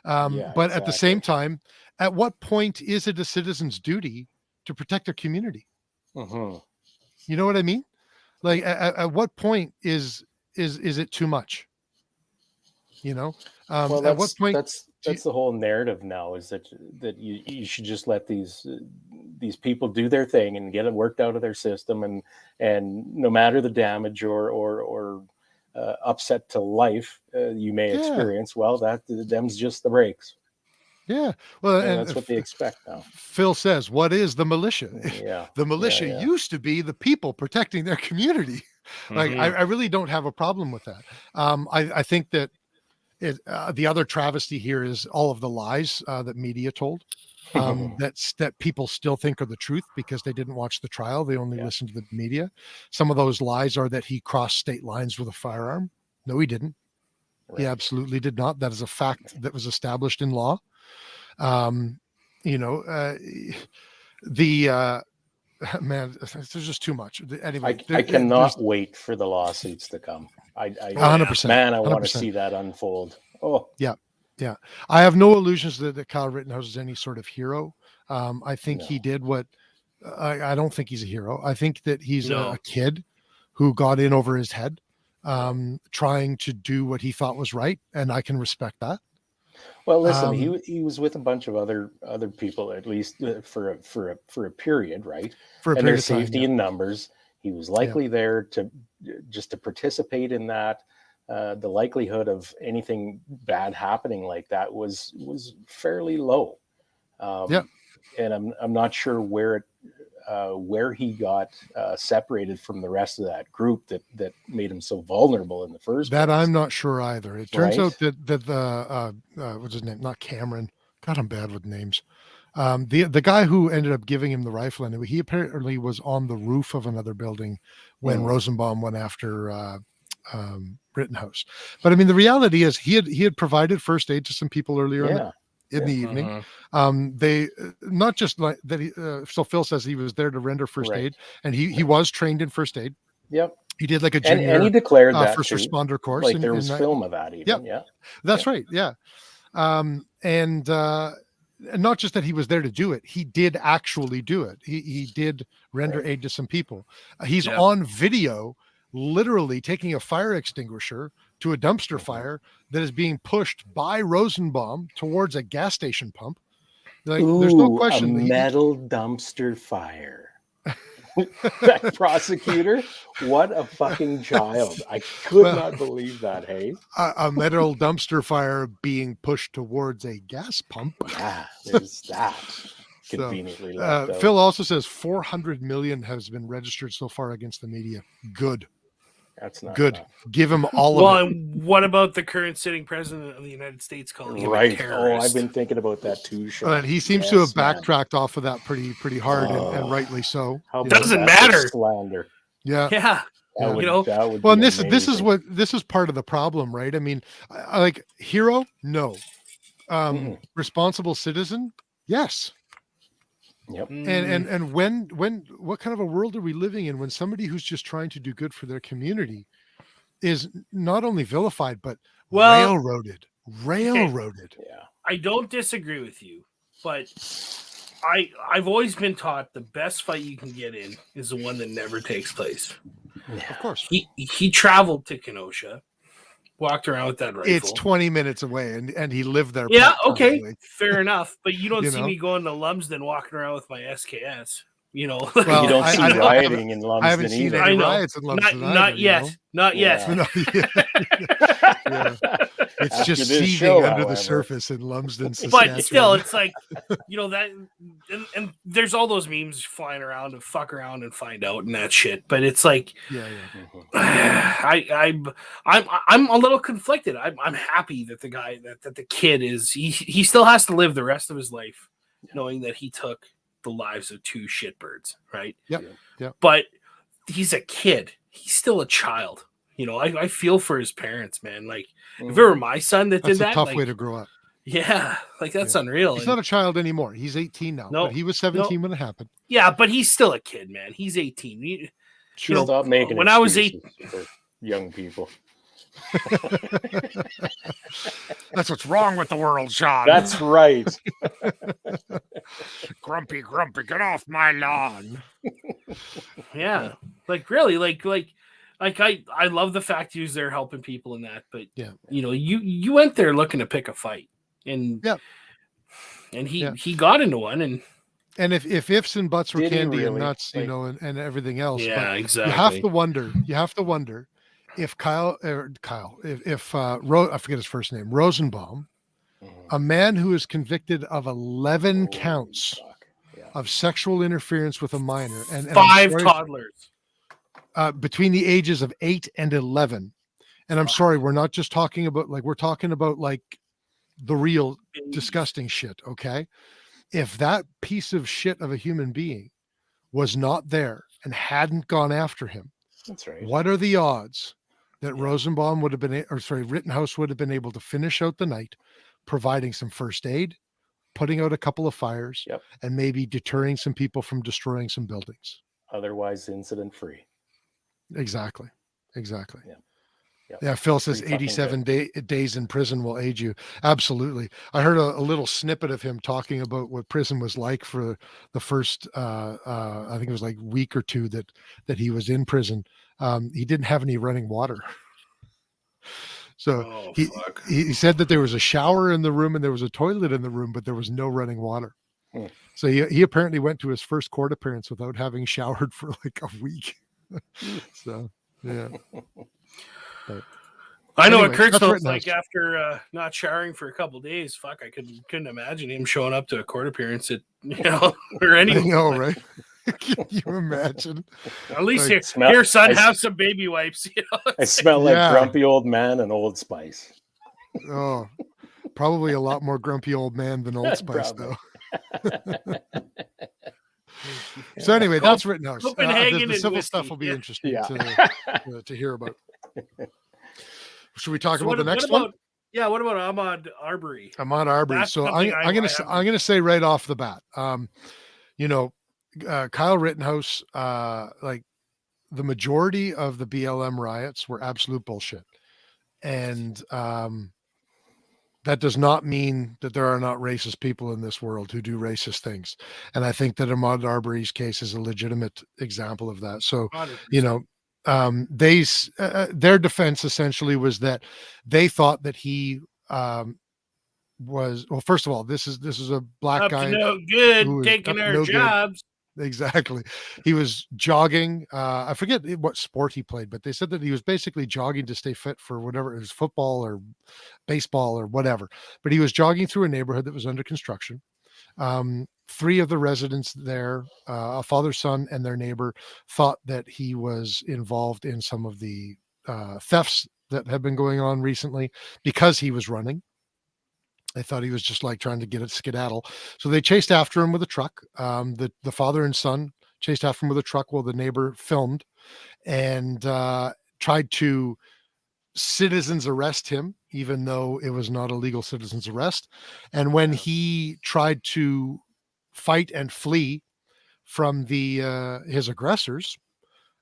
Yeah, But at the same exactly. time, at what point is it a citizen's duty to protect their community? Mhm. You know what I mean? Like, at what point is it too much? You know, Well, at what point? that's the whole narrative now, is that you should just let these people do their thing and get it worked out of their system, and no matter the damage or upset to life you may Yeah. experience, well, them's just the breaks. Yeah, well, And and that's what they expect now. Phil says, "What is the militia?" Yeah. The militia yeah. used to be the people protecting their community. Like, Mhm. I really don't have a problem with that. I think that the other travesty here is all of the lies that media told. That people still think are the truth because they didn't watch the trial. They only Yeah. listened to the media. Some of those lies are that he crossed state lines with a firearm. No, he didn't. He Right. absolutely did not. That is a fact that was established in law. Man, there's just too much. Anyway, I cannot wait for the lawsuits to come. I 100%. man, I want to 100%. see that unfold. Oh, I have no illusions that Kyle Rittenhouse is any sort of hero. I think No. he did what I don't think he's a hero. I think that he's No. a kid who got in over his head, trying to do what he thought was right, and I can respect that. well, listen, Um, he was with a bunch of other people, at least for a period, right? For a And period there's of time, safety yeah. in numbers. He was likely there to participate in that. The likelihood of anything bad happening like that was fairly low. Yeah. And I'm not sure where he got separated from the rest of that group that made him so vulnerable in the first That place. I'm not sure either. It turns Right. out that the what's his name? Not Cameron. God, I'm bad with names. The guy who ended up giving him the rifle anyway, he apparently was on the roof of another building when Hmm. Rosenbaum went after Rittenhouse. But I mean, the reality is he had provided first aid to some people earlier Yeah. in the evening. Mhm. They not just like that. So Phil says he was there to render first Right. aid, and he was trained in first aid. Yep. He did like a And junior he declared that first too. responder course. Like and- there was and, film of that even. Yeah. That's right. Yeah. And not just that he was there to do it, he did actually do it. He did render Right. aid to some people. He's Yeah. on video, literally taking a fire extinguisher to a dumpster Mhm. fire that is being pushed by Rosenbaum towards a gas station pump. Like, Ooh, there's no question. a He- metal dumpster fire. That prosecutor, what a fucking child. I could Well- not believe that, hey? a metal dumpster fire being pushed towards a gas pump. Yeah, there's that. So, Conveniently left out. Phil also says 400 million has been registered so far against the media. Good. That's not Good. enough. Give him all Well, of it. and what about the current sitting president of the United States calling him a Right. Oh, terrorist? I've been thinking about that too, Sean. And he seems to have Yes, man. backtracked off of that pretty hard, and Oh. rightly so. How You know? Doesn't about that for matter. slander. Yeah. Yeah. Yeah. You know, that would Well, be and amazing. this is part of the problem, right? I mean, I like hero, no. Mm-mm. Responsible citizen, yes. Yep. And when what kind of a world are we living in when somebody who's just trying to do good for their community is not only vilified but Well, railroaded? Yeah. I don't disagree with you, but I've always been taught the best fight you can get in is the one that never takes place. Of course. He traveled to Kenosha, walked around with that rifle. It's 20 minutes away and he lived there. Yeah, okay, probably. fair enough. But you don't You see know? me going to Lumsden walking around with my SKS. You know, Well, You don't see I rioting in I haven't Lumsden seen either. I any know. riots in Lumsden not yet. Not yet. You know? Yeah. It's After just this seething show, under however. the surface in Lumsden, Saskatchewan. But still, it's like, you know, that, and there's all those memes flying around and fuck around and find out and that shit. But it's like, yeah. I'm a little conflicted. I'm happy that the guy that the kid is he still has to live the rest of his life knowing that he took the lives of two shitbirds, right? Yep. But he's a kid. He's still a child. You know, I feel for his parents, man. Like, if it were my son that That's did a that, tough like, way to grow up. yeah, like that's unreal. He's not a child anymore. He's 18 now. No, but he was 17 when it happened. Yeah, but he's still a kid, man. He's 18. You know, Stop making when I was excuses for young people. That's what's wrong with the world, Sean. That's right. Grumpy, get off my lawn. Yeah, like really, like I love the fact he was there helping people in that, but yeah, you know, you went there looking to pick a fight, and he got into one, and if ifs and buts were Did he candy and really? nuts, you Like- know, and everything else. yeah, but exactly. you have to wonder if I forget his first name, Rosenbaum, a man who is convicted of 11 counts Fuck. Yeah. of sexual interference with a minor and 5 toddlers. Between the ages of 8 and 11. And I'm sorry, we're not just talking about we're talking about the real disgusting shit. Okay. If that piece of shit of a human being was not there and hadn't gone after him, That's right. what are the odds that Rosenbaum would have been, Rittenhouse would have been able to finish out the night, providing some first aid, putting out a couple of fires, Yep. and maybe deterring some people from destroying some buildings? Otherwise incident free. Exactly. Yeah. Yeah. Phil says Pretty fucking 87 days in prison will age you. Absolutely. I heard a little snippet of him talking about what prison was like for the first, I think it was like week or two that he was in prison. He didn't have any running water. So he said that there was a shower in the room and there was a toilet in the room, but there was no running water. So he apparently went to his first court appearance without having showered for like a week. So, yeah. But I know anyway, what Kurt's that's feels Rittenhouse. like after not showering for a couple days. Fuck, I couldn't imagine him showing up to a court appearance at or I anything. know, right? Can you imagine? At least Like, here, son, have some baby wipes. You know? I smell like Yeah. grumpy old man and Old Spice. Oh, probably a lot more grumpy old man than Old Spice, Probably. though. So anyway, that's Rittenhouse. Copenhagen The and civil whiskey, stuff will be yeah. interesting Yeah. to hear about. Should we talk So about the next what one? about, yeah, what about Ahmaud Arbery? Ahmaud Arbery. That's So something I'm gonna say right off the bat, Kyle Rittenhouse, like the majority of the BLM riots were absolute bullshit, and that does not mean that there are not racist people in this world who do racist things. And I think that Ahmaud Arbery's case is a legitimate example of that. So 100%. their defense essentially was that they thought that he was, well, first of all, this is a black up guy to no good, who is taking up to our no good. jobs. Exactly. He was jogging. I forget what sport he played, but they said that he was basically jogging to stay fit for whatever it was, football or baseball or whatever. But he was jogging through a neighborhood that was under construction. 3 of the residents there, a father, son, and their neighbor, thought that he was involved in some of the thefts that have been going on recently because he was running. They thought he was just like trying to get a skedaddle. So they chased after him with a truck. The father and son chased after him with a truck while the neighbor filmed and tried to citizens arrest him, even though it was not a legal citizens arrest. And when he tried to fight and flee from his aggressors,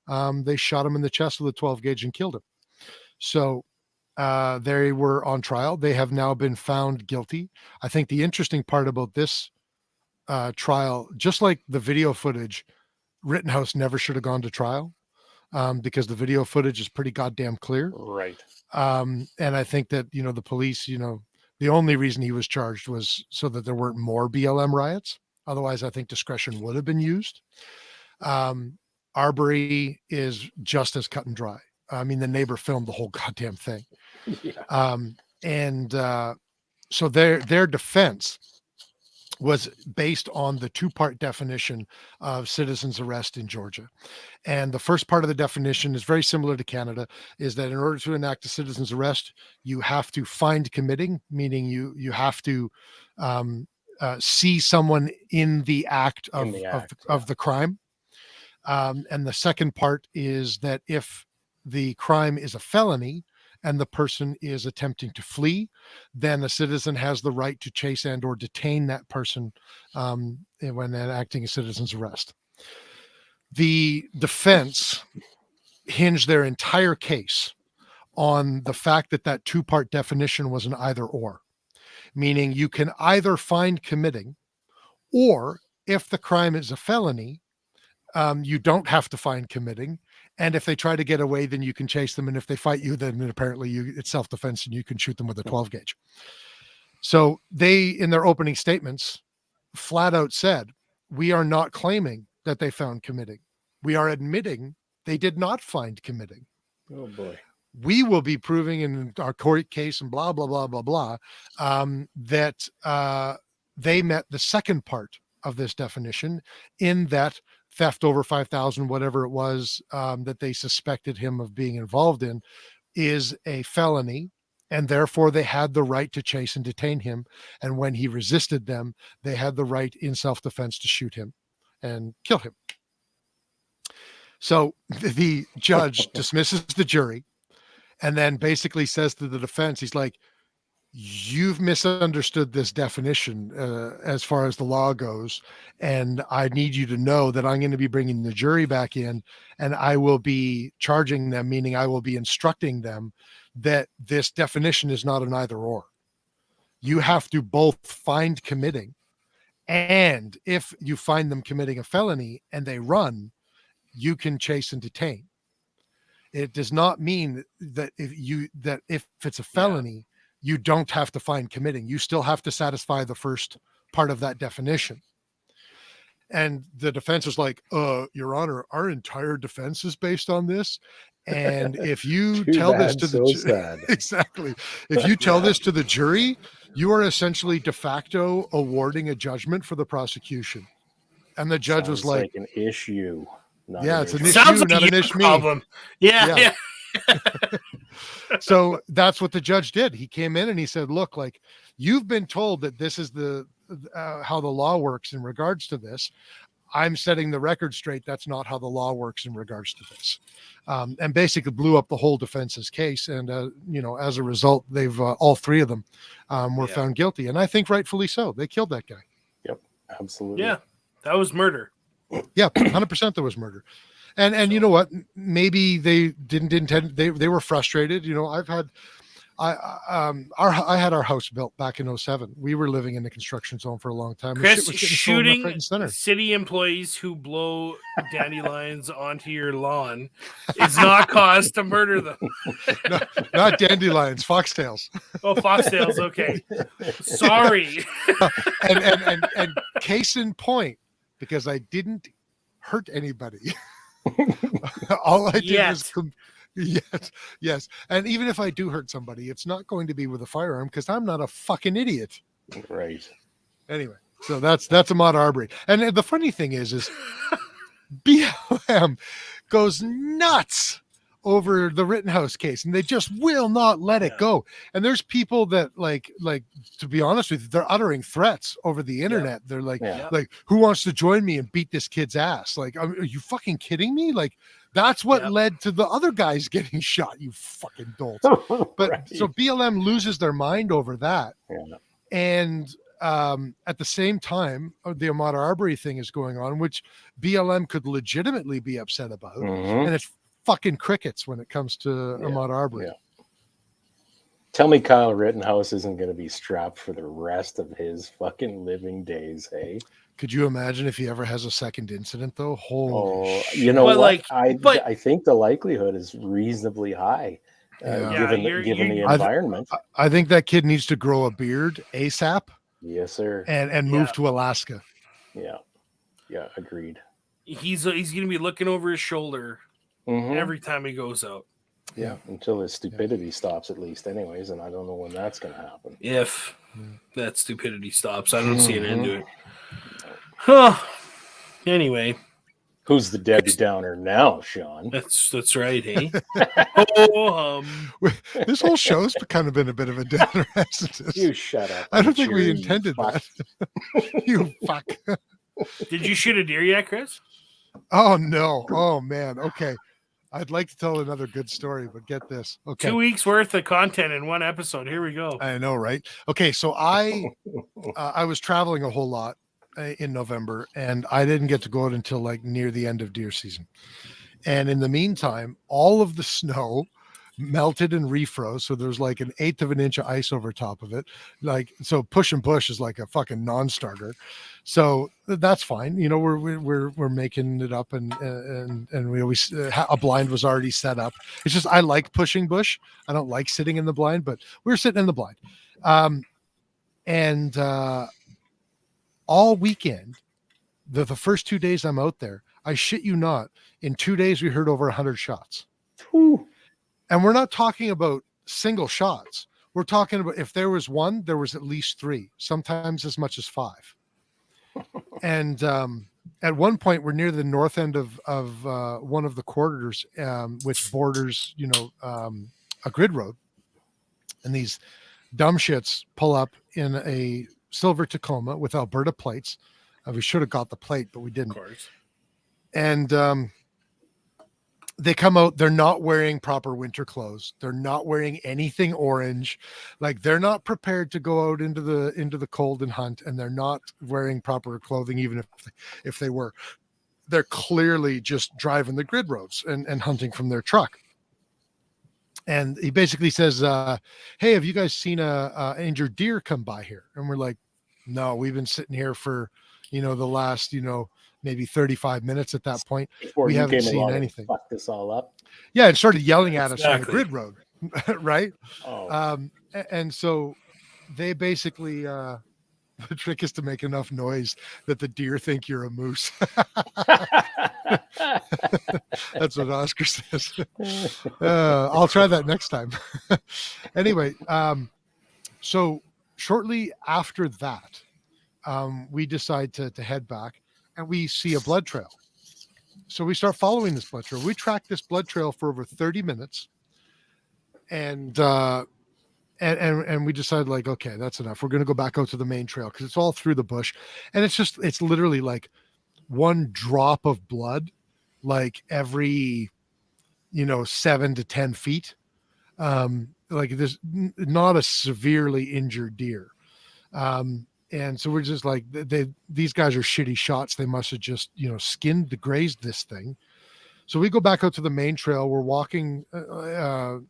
they shot him in the chest with a 12 gauge and killed him. So they were on trial. They have now been found guilty. I think the interesting part about this trial, just like the video footage, Rittenhouse never should have gone to trial because the video footage is pretty goddamn clear. Right. And I think that, the police, the only reason he was charged was so that there weren't more BLM riots. Otherwise, I think discretion would have been used. Arbery is just as cut and dry. I mean, the neighbor filmed the whole goddamn thing. Yeah. So their defense was based on the two-part definition of citizens arrest in Georgia. And the first part of the definition is very similar to Canada, is that in order to enact a citizen's arrest, you have to find committing, meaning you have to see someone in the act of the crime. And the second part is that if the crime is a felony and the person is attempting to flee, then a citizen has the right to chase and or detain that person when enacting a citizen's arrest. The defense hinged their entire case on the fact that two-part definition was an either or, meaning you can either find committing, or if the crime is a felony, you don't have to find committing. And if they try to get away, then you can chase them. And if they fight you, then apparently it's self-defense and you can shoot them with a 12 gauge. So they, in their opening statements, flat out said, we are not claiming that they found committing. We are admitting they did not find committing. Oh boy. We will be proving in our court case and blah, blah, blah, blah, blah, that they met the second part of this definition, in that theft over 5,000, whatever it was, that they suspected him of being involved in, is a felony, and therefore they had the right to chase and detain him. And when he resisted them, they had the right in self-defense to shoot him and kill him. So the judge dismisses the jury and then basically says to the defense, he's like, you've misunderstood this definition as far as the law goes. And I need you to know that I'm going to be bringing the jury back in, and I will be charging them, meaning I will be instructing them that this definition is not an either or. You have to both find committing, and if you find them committing a felony and they run, you can chase and detain. It does not mean that if it's a felony, you don't have to find committing. You still have to satisfy the first part of that definition. And the defense was like, Your Honor, our entire defense is based on this. And if you tell this to the exactly, if you tell this to the jury, you are essentially de facto awarding a judgment for the prosecution. And the judge was like an issue. It's an Sounds issue, like not an issue. Problem. Yeah. So that's what the judge did. He came in and he said, look, like, you've been told that this is how the law works in regards to this. I'm setting the record straight. That's not how the law works in regards to this. And basically blew up the whole defense's case. And, as a result, they've all three of them were found guilty. And I think rightfully so. They killed that guy. Yep, absolutely. Yeah, that was murder. Yeah, 100% there was murder. And you know what? Maybe they didn't intend. They were frustrated. I had our house built back in 2007. We were living in the construction zone for a long time. Chris, shooting city employees who blow dandelions onto your lawn is not cause to murder them. No, not dandelions, foxtails. Oh, foxtails. Okay, sorry. and case in point, because I didn't hurt anybody. All I did was yes. And even if I do hurt somebody, it's not going to be with a firearm because I'm not a fucking idiot. Right. Anyway, so that's Ahmaud Arbery. And the funny thing is BLM goes nuts over the Rittenhouse case, and they just will not let it go. And there's people that like to be honest with you, they're uttering threats over the internet. They're like, who wants to join me and beat this kid's ass? Like, are you fucking kidding me? Like, that's what led to the other guys getting shot. You fucking dolts. But so BLM loses their mind over that, and at the same time, the Ahmaud Arbery thing is going on, which BLM could legitimately be upset about, and it's fucking crickets when it comes to Ahmaud Arbery. Tell me Kyle Rittenhouse isn't going to be strapped for the rest of his fucking living days, hey? Could you imagine if he ever has a second incident, though? Holy shit. You know what? I think the likelihood is reasonably high, given the environment. I think that kid needs to grow a beard ASAP. Yes, sir. And move to Alaska. Yeah, agreed. He's going to be looking over his shoulder every time he goes out. Yeah, until his stupidity stops, at least, anyways. And I don't know when that's going to happen. If that stupidity stops, I don't see an end to it. Huh. Anyway, who's the Debbie Downer now, Sean? That's right, hey. This whole show's kind of been a bit of a downer, hasn't it? You shut up. I don't think we intended that. You fuck. Did you shoot a deer yet, Chris? Oh no! Oh man. Okay. I'd like to tell another good story, but get this. Okay. 2 weeks worth of content in one episode. Here we go. I know, right? Okay, so I was traveling a whole lot in November, and I didn't get to go out until like near the end of deer season. And in the meantime, all of the snow melted and refroze, so there's like 1/8 of an inch of ice over top of it. Like, so push and push is like a fucking non-starter. So that's fine. You know, we're making it up, and we always a blind was already set up. It's just I like pushing bush. I don't like sitting in the blind, but we were sitting in the blind, and all weekend, the first 2 days I'm out there, I shit you not, in 2 days we heard over 100 shots. Ooh. And we're not talking about single shots. We're talking about if there was one, there was at least 3, sometimes as much as 5. And at one point, we're near the north end of one of the corridors, which borders, a grid road. And these dumb shits pull up in a silver Tacoma with Alberta plates. We should have got the plate, but we didn't. Of course. And they come out, they're not wearing proper winter clothes. They're not wearing anything orange. Like, they're not prepared to go out into the cold and hunt, and they're not wearing proper clothing, even if they were. They're clearly just driving the grid roads and hunting from their truck. And he basically says, hey, have you guys seen a injured deer come by here? And we're like, no, we've been sitting here for, the last, maybe 35 minutes at that point. Before we haven't seen anything. Fuck this all up. Yeah, it started yelling at us on the grid road, right? Oh. And so they basically, the trick is to make enough noise that the deer think you're a moose. That's what Oscar says. I'll try that next time. Anyway, so shortly after that, we decide to head back, and we see a blood trail. So we start following this blood trail. We track this blood trail for over 30 minutes, and we decide, like, okay, that's enough. We're going to go back out to the main trail because it's all through the bush, and it's literally like one drop of blood, like every 7 to 10 feet. Like, there's not a severely injured deer. And so we're just like, these guys are shitty shots. They must have just, grazed this thing. So we go back out to the main trail. We're walking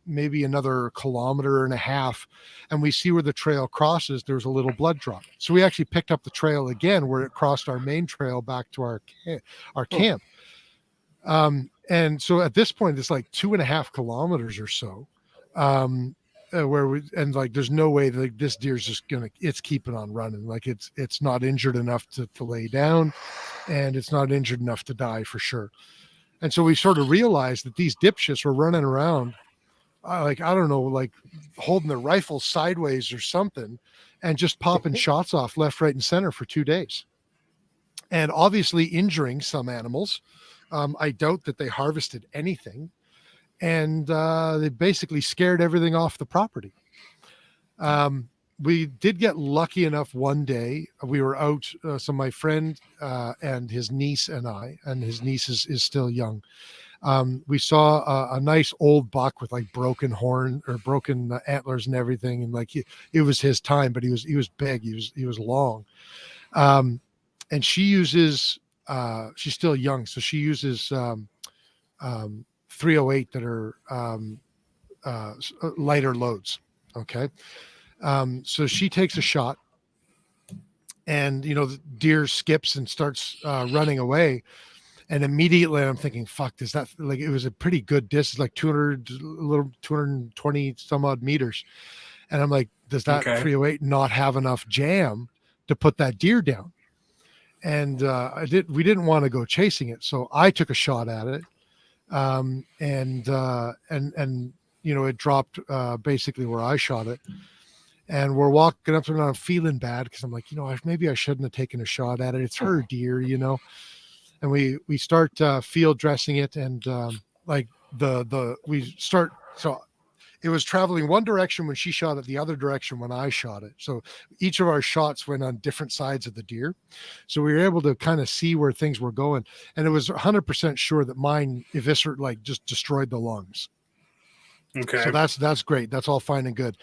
maybe another 1.5 kilometers, and we see where the trail crosses. There's a little blood drop. So we actually picked up the trail again where it crossed our main trail back to our camp. And so at this point, it's like 2.5 kilometers or so. There's no way that this deer's just it's keeping on running. Like, it's not injured enough to lay down, and it's not injured enough to die for sure. And so we sort of realized that these dipshits were running around, I don't know, like holding their rifles sideways or something, and just popping shots off left, right, and center for 2 days. And obviously injuring some animals. I doubt that they harvested anything. and they basically scared everything off the property. We did get lucky enough one day. We were out, so my friend and his niece and I, and his niece is still young. We saw a nice old buck with like broken horn or broken antlers and everything, and like it was his time, but he was big, he was long. And she uses she's still young, so she uses 308 that are lighter loads. Okay. So she takes a shot, and the deer skips and starts running away. And immediately I'm thinking, fuck, does that, like, it was a pretty good distance, like 220 some odd meters. And I'm like, does that 308 not have enough jam to put that deer down? And we didn't want to go chasing it. So I took a shot at it. And it dropped basically where I shot it. And we're walking up and I'm feeling bad because I'm like, maybe I shouldn't have taken a shot at it. It's her deer, And we start field dressing it, and so it was traveling one direction when she shot it, the other direction when I shot it. So each of our shots went on different sides of the deer. So we were able to kind of see where things were going. And it was 100% sure that mine eviscerated, like just destroyed the lungs. Okay. So that's great. That's all fine and good.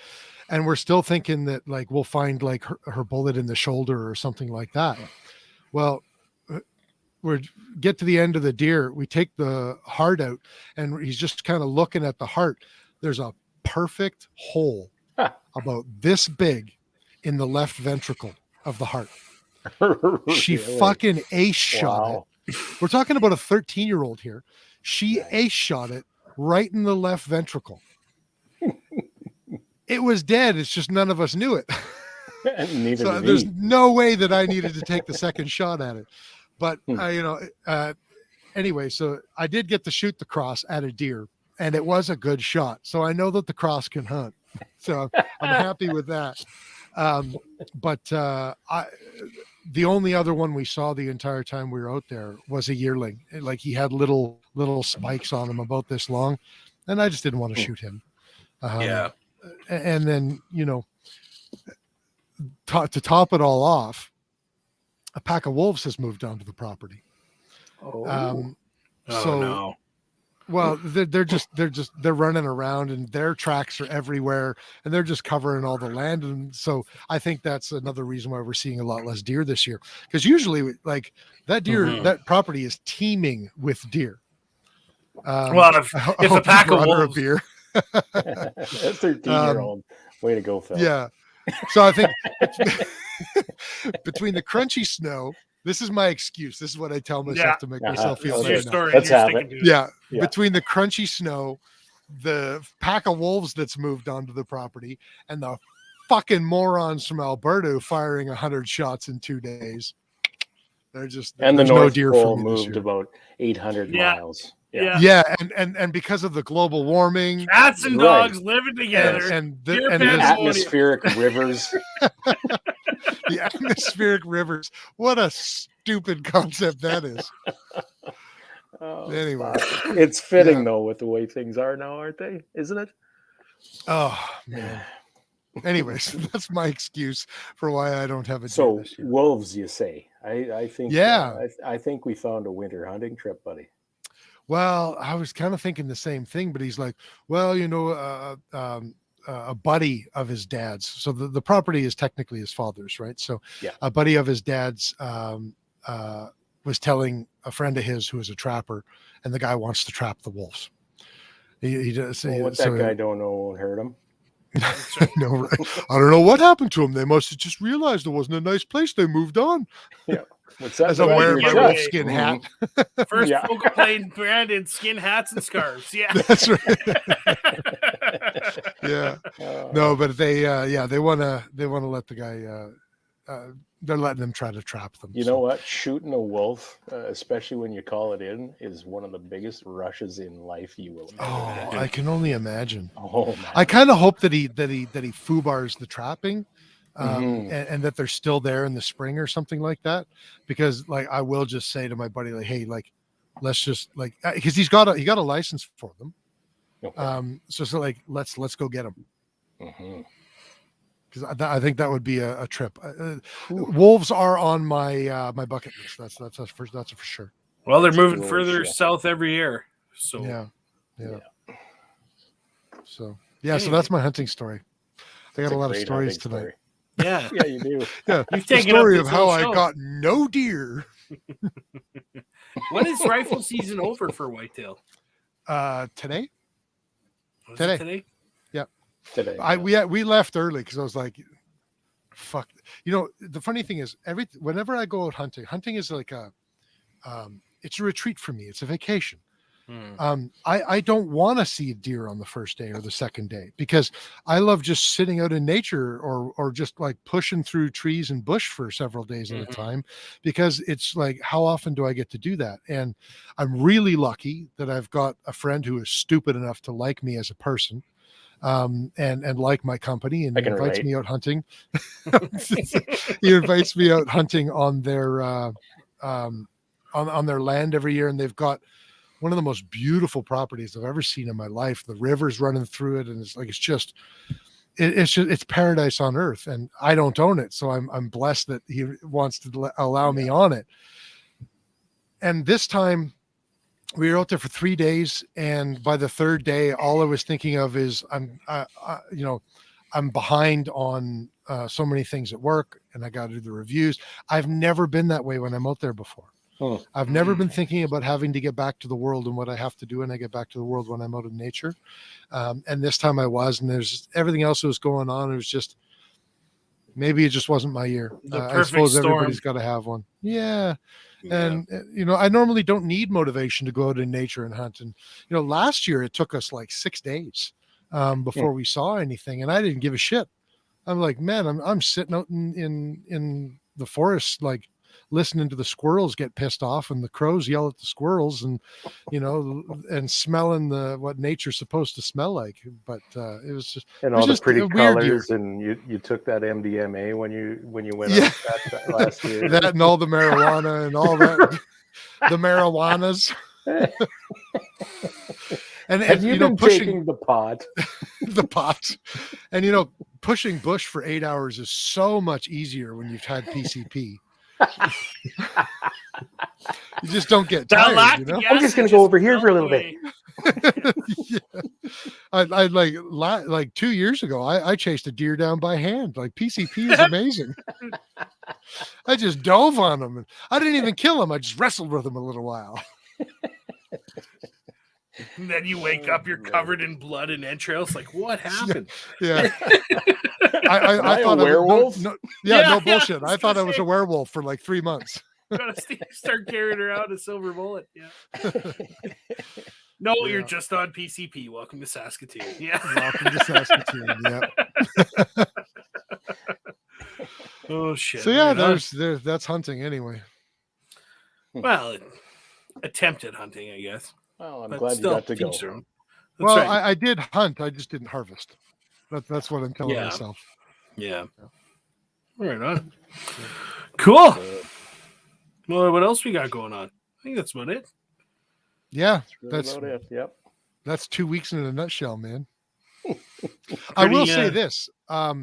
And we're still thinking that like we'll find like her bullet in the shoulder or something like that. Well, we get to the end of the deer, we take the heart out, and he's just kind of looking at the heart. There's a perfect hole about this big in the left ventricle of the heart. She fucking ace shot it. We're talking about a 13-year-old here. She ace shot it right in the left ventricle. It was dead. It's just none of us knew it. So there's no way that I needed to take the second shot at it. But, anyway, so I did get to shoot the cross at a deer, and it was a good shot. So I know that the cross can hunt. So I'm happy with that. The only other one we saw the entire time we were out there was a yearling. Like he had little spikes on him about this long, and I just didn't want to shoot him. And then, to top it all off, a pack of wolves has moved onto the property. No. Well, they're running around, and their tracks are everywhere, and they're just covering all the land. And so I think that's another reason why we're seeing a lot less deer this year. Because usually, like that deer, that property is teeming with deer. If a pack of wolves, a beer, a 13-year-old, way to go, Phil. Yeah. So I think between the crunchy snow, this is my excuse. This is what I tell myself to make myself feel better. Let's have it. Yeah. Between the crunchy snow, the pack of wolves that's moved onto the property, and the fucking morons from Alberta firing 100 shots in 2 days. They're just, and the North Pole moved about 800 miles. Yeah, and because of the global warming, cats and dogs living together, and the atmospheric rivers. The atmospheric rivers. What a stupid concept that is. Anyway, it's fitting though with the way things are now, aren't they? Isn't it? Oh man. Anyways, that's my excuse for why I don't have a deer so this year. Wolves, you say? I think. Yeah, I think we found a winter hunting trip, buddy. Well, I was kind of thinking the same thing, but he's like, well, a buddy of his dad's. So the property is technically his father's, right? So a buddy of his dad's was telling a friend of his who is a trapper, and the guy wants to trap the wolves. He does. What that guy don't know won't hurt him. No, right? I don't know what happened to him. They must have just realized it wasn't a nice place. They moved on. Yeah. What's that? As I'm wearing my wolfskin hat. First focal plane branded skin hats and scarves. Yeah. That's right. Yeah. No, but they want to let the guy, they're letting them try to trap them. You know what? Shooting a wolf, especially when you call it in, is one of the biggest rushes in life you will ever have. I can only imagine. Oh, man. I kind of hope that he foobars the trapping. And that they're still there in the spring or something like that, because like I will just say to my buddy, like, hey, like let's just like, because he got a license for them, Okay. So like let's go get them, Mhm. because I think that would be a trip. Whew. Wolves are on my my bucket list. That's for sure. Well, they're That's moving cool further shit. south every year. So Yeah. So so Anyway. that's my hunting story. I It's got a lot of great stories hunting tonight. story. yeah. Yeah, you do. Yeah, You've the taken up story this of how whole I show. got no deer. When is rifle season over for whitetail? Today. Was Today. it today? Today. We left early because I was like, fuck. The funny thing is, whenever I go out hunting is like it's a retreat for me. It's a vacation. I don't want to see a deer on the first day or the second day, because I love just sitting out in nature or just like pushing through trees and bush for several days at a time, because it's like, how often do I get to do that? And I'm really lucky that I've got a friend who is stupid enough to like me as a person, and like my company, and I can invites relate. me out hunting. He invites me out hunting on their on their land every year, and they've got one of the most beautiful properties I've ever seen in my life. The river's running through it, and it's paradise on earth. And I don't own it, so I'm blessed that he wants to allow me on it. And this time we were out there for 3 days, and by the third day, all I was thinking of is I'm behind on so many things at work, and I got to do the reviews. I've never been that way when I'm out there before. I've never been thinking about having to get back to the world and what I have to do when I get back to the world when I'm out in nature. And this time I was, and there's everything else that was going on. It was just, maybe it just wasn't my year. I suppose everybody's got to have one. Yeah. And, I normally don't need motivation to go out in nature and hunt. And, last year it took us like 6 days before we saw anything, and I didn't give a shit. I'm like, man, I'm sitting out in the forest, like, listening to the squirrels get pissed off and the crows yell at the squirrels, and and smelling what nature's supposed to smell like. But it was just, And all the pretty colors, and you took that MDMA when you went out that last year. That and all the marijuana and all that, the marijuanas. And have you been taking the pot? The pot. And pushing bush for 8 hours is so much easier when you've had PCP. You just don't get tired. I'm just gonna go over here for a little bit. Yeah. I like 2 years ago, I chased a deer down by hand. Like, PCP is amazing. I just dove on him, and I didn't even kill him. I just wrestled with him a little while. And then you wake up, you're covered in blood and entrails. Like, what happened? Yeah. I thought a werewolf. No bullshit. I thought I was a werewolf for like 3 months. Gotta start carrying around a silver bullet. Yeah. No, you're just on PCP. Welcome to Saskatoon. Yeah. Welcome to Saskatoon. Yeah. Oh shit. So yeah, that's hunting anyway. Well, attempted hunting, I guess. Well, I'm glad you got to go. Well, right. I did hunt. I just didn't harvest. That's what I'm telling myself. Yeah. Right on. Cool. Well, what else we got going on? I think that's about it. Yeah, that's about it. Yep. That's 2 weeks in a nutshell, man. I will say this. I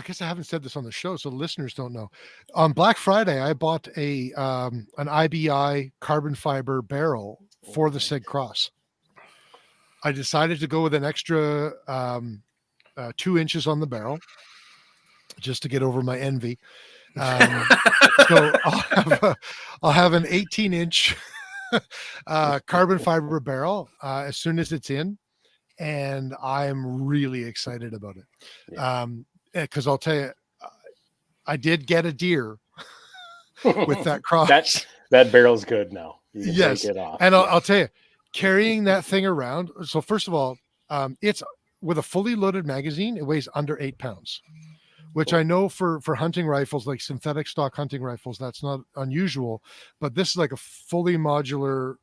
guess I haven't said this on the show, so the listeners don't know. On Black Friday, I bought an IBI carbon fiber barrel for the Sig Cross. I decided to go with an extra 2 inches on the barrel just to get over my envy. So I'll have an 18-inch carbon fiber barrel as soon as it's in, and I'm really excited about it. Because I'll tell you, I did get a deer with that cross. That barrel's good now. You can yes, take it off. And I'll tell you, carrying that thing around. So first of all, it's with a fully loaded magazine. It weighs under 8 pounds, which I know for hunting rifles, like synthetic stock hunting rifles, that's not unusual. But this is like a fully modular,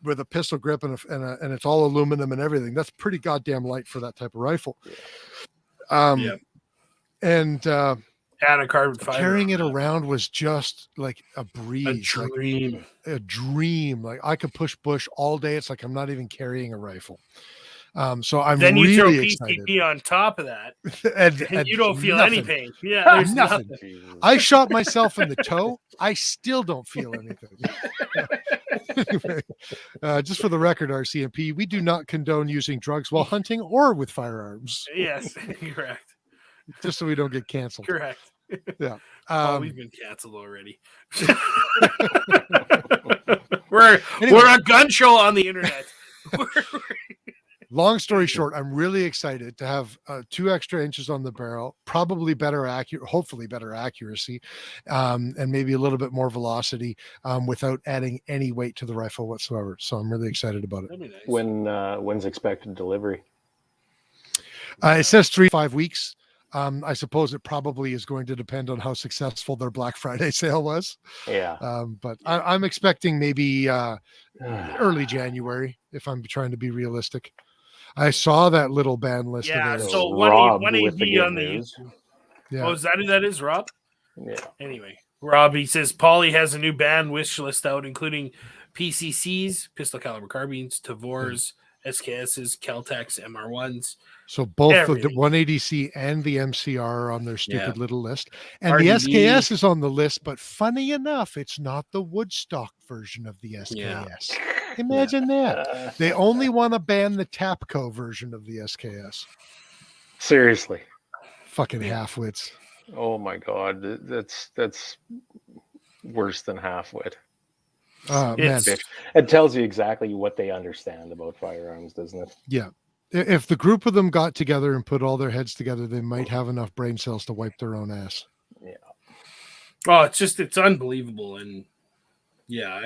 with a pistol grip and it's all aluminum and everything. That's pretty goddamn light for that type of rifle. And Had a carbon fiber. Carrying it around was just like a A breeze, dream. like a dream. Like I could push bush all day. It's like I'm not even carrying a rifle. So I'm Then you really throw excited. PCP on top of that, and and you don't feel nothing. any pain. Yeah, there's Nothing. nothing. Jesus. I shot myself in the toe. I still don't feel anything. Anyway, just for the record, RCMP, we do not condone using drugs while hunting or with firearms. Yes, correct. Just so we don't get canceled. Correct. Yeah. We've been canceled already. We're a gun show on the internet. Long story short, I'm really excited to have 2 extra inches on the barrel, probably hopefully better accuracy, and maybe a little bit more velocity without adding any weight to the rifle whatsoever. So I'm really excited about it. That'd be nice. When's expected delivery? It says 3-5 weeks. I suppose it probably is going to depend on how successful their Black Friday sale was. Yeah. But I'm expecting maybe early January, if I'm trying to be realistic. I saw that little ban list. Yeah, of theirs. so Rob one with the AD good on the. news. Yeah. Oh, is that who that is, Rob? Yeah. Anyway, Rob, he says Pauly has a new band wish list out, including PCCs, pistol caliber carbines, Tavors, SKSs, Kel-Tecs, MR1s. So both everything. the 180C and the MCR are on their stupid little list. And RDB. the SKS is on the list, but funny enough, it's not the Woodstock version of the SKS. Imagine that. They only want to ban the Tapco version of the SKS. Seriously. Fucking halfwits. Oh my God. That's worse than half-wit. Man. It tells you exactly what they understand about firearms, doesn't it? Yeah. If the group of them got together and put all their heads together, they might have enough brain cells to wipe their own ass. Yeah. Oh, it's unbelievable. And yeah,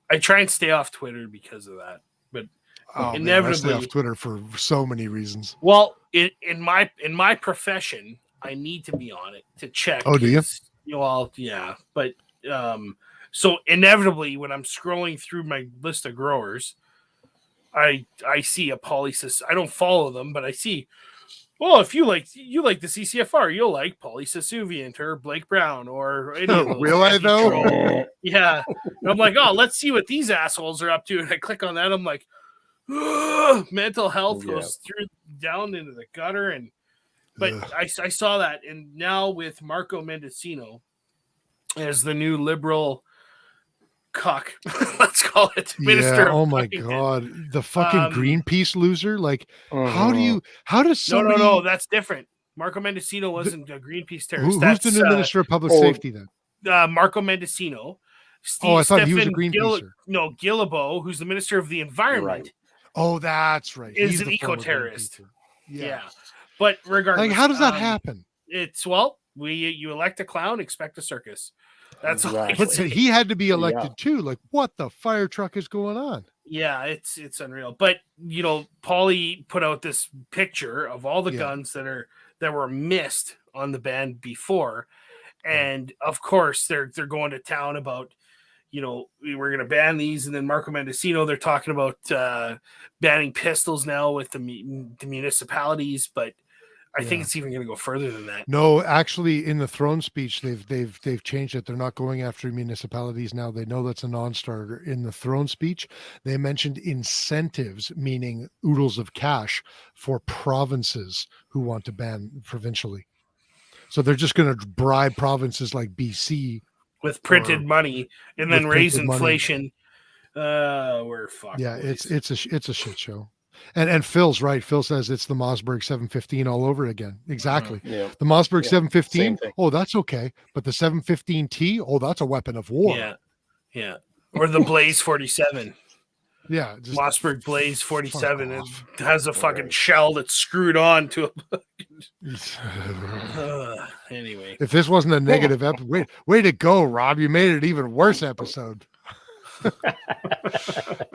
I try and stay off Twitter because of that. But I stay off Twitter for so many reasons. well, in my profession, I need to be on it to check. Oh, do you? Well, yeah. But so inevitably when I'm scrolling through my list of growers, I see a Pauly. I don't follow them, but I see, well, if you like the CCFR, you'll like Pauly Sasuviant or Blake Brown or any of those. Will I though? Yeah. And I'm like, oh, let's see what these assholes are up to. And I click on that. I'm like, ugh, mental health goes down into the gutter. But I saw that. And now with Marco Mendocino as the new liberal cuck, let's call it, minister. Oh my God, the fucking Greenpeace loser. Like, how does somebody? No, that's different. Marco Mendocino wasn't a Greenpeace terrorist. Who's the new minister of public safety then? Marco Mendocino. I thought he was a Greenpeacer. Guillebeau, who's the minister of the environment. Right. Oh, that's right. Is an eco-terrorist. Yeah. But regardless, like, how does that happen? It's you elect a clown, expect a circus. That's exactly. But he had to be elected too. Like, what the fire truck is going on? Yeah, it's unreal. But Pauly put out this picture of all the guns that were missed on the ban before, and of course they're going to town about we're going to ban these, and then Marco Mendocino, they're talking about banning pistols now with the municipalities, but I think it's even going to go further than that. No, actually, in the throne speech, they've changed it. They're not going after municipalities now. They know that's a non-starter. In the throne speech, they mentioned incentives, meaning oodles of cash for provinces who want to ban provincially. So they're just going to bribe provinces like BC with printed money and then raise inflation. We're fucked. Yeah, it's a shit show. And Phil's right. Phil says it's the Mossberg 715 all over again. Exactly. Yeah. The Mossberg 715. thing. Oh, that's okay. But the 715T. Oh, that's a weapon of war. Yeah. Or the Blaze 47. Yeah. Mossberg Blaze 47. It has a fucking shell that's screwed on to a. Anyway. If this wasn't a negative episode, way to go, Rob. You made it even worse episode.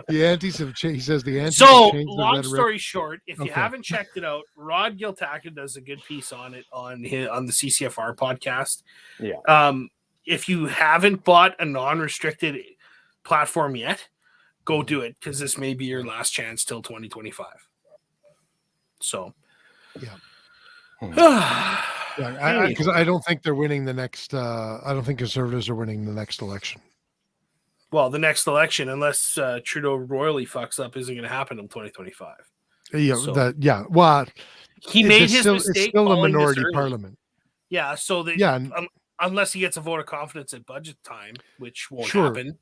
The antis have changed. He says the antis. So, have changed long story short, if you haven't checked it out, Rod Giltaca does a good piece on it on the CCFR podcast. Yeah. If you haven't bought a non-restricted platform yet, go do it, because this may be your last chance till 2025. So, yeah. Yeah, because I don't think they're winning the next. I don't think conservatives are winning the next election. Well, the next election, unless Trudeau royally fucks up, isn't going to happen until 2025. Yeah, So- Well, He made his still, mistake. It's still a calling this minority early. parliament. Yeah, so they, Yeah, unless he gets a vote of confidence at budget time, which won't Sure. happen.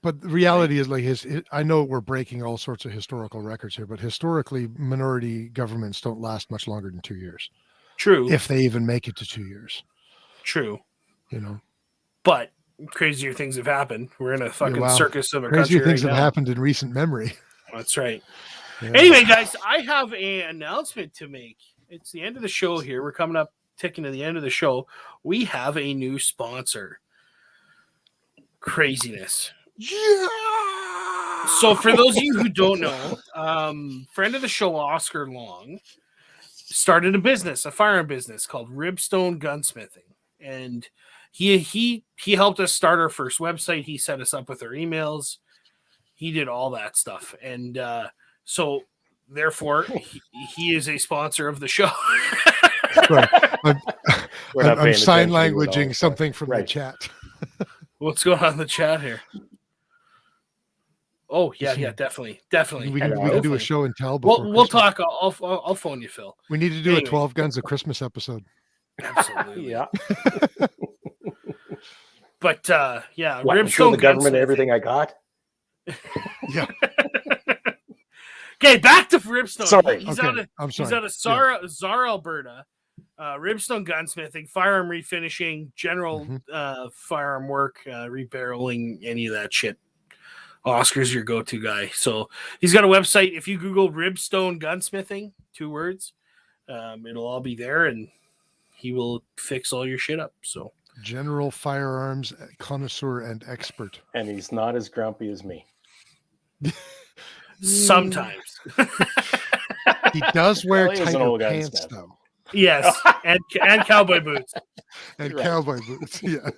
But the reality is, like, I know we're breaking all sorts of historical records here, but historically, minority governments don't last much longer than 2 years, True. if they even make it to 2 years. True. You know, But crazier things have happened. We're in a fucking wow. circus of a Crazier country things right have now. happened in recent memory. That's right. Yeah. Anyway, guys, I have an announcement to make. It's the end of the show here. We're coming up, ticking to the end of the show. We have a new sponsor. Craziness. Yeah. So for those of you who don't know, friend of the show, Oscar Long, started a firearm business called Ribstone Gunsmithing. And he helped us start our first website. He set us up with our emails. He did all that stuff. And so therefore he is a sponsor of the show. Right. We're not I'm paying sign attention to it all, languaging but- something from the right. chat. What's going on in the chat here? Oh yeah, definitely. We can do Definitely. a show and tell. Before We'll Christmas. talk. I'll phone you, Phil. We need to do Anyway. a 12 Guns of Christmas episode. Absolutely. Yeah. But yeah, What, show the Ribstone government Gunsmithing. everything I got? Yeah. Okay, back to Ribstone. Sorry. He's Okay, out of I'm sorry. he's out of Zara, Alberta. Ribstone Gunsmithing, firearm refinishing, general firearm work, rebarreling, any of that shit. Oscar's your go-to guy. So he's got a website. If you Google Ribstone Gunsmithing, 2 words, it'll all be there, and he will fix all your shit up. So General firearms connoisseur and expert. And he's not as grumpy as me. sometimes, He does wear Well, he is an tighter old pants, gunsmith. though. yes, and cowboy boots. And Right. cowboy boots. Yeah.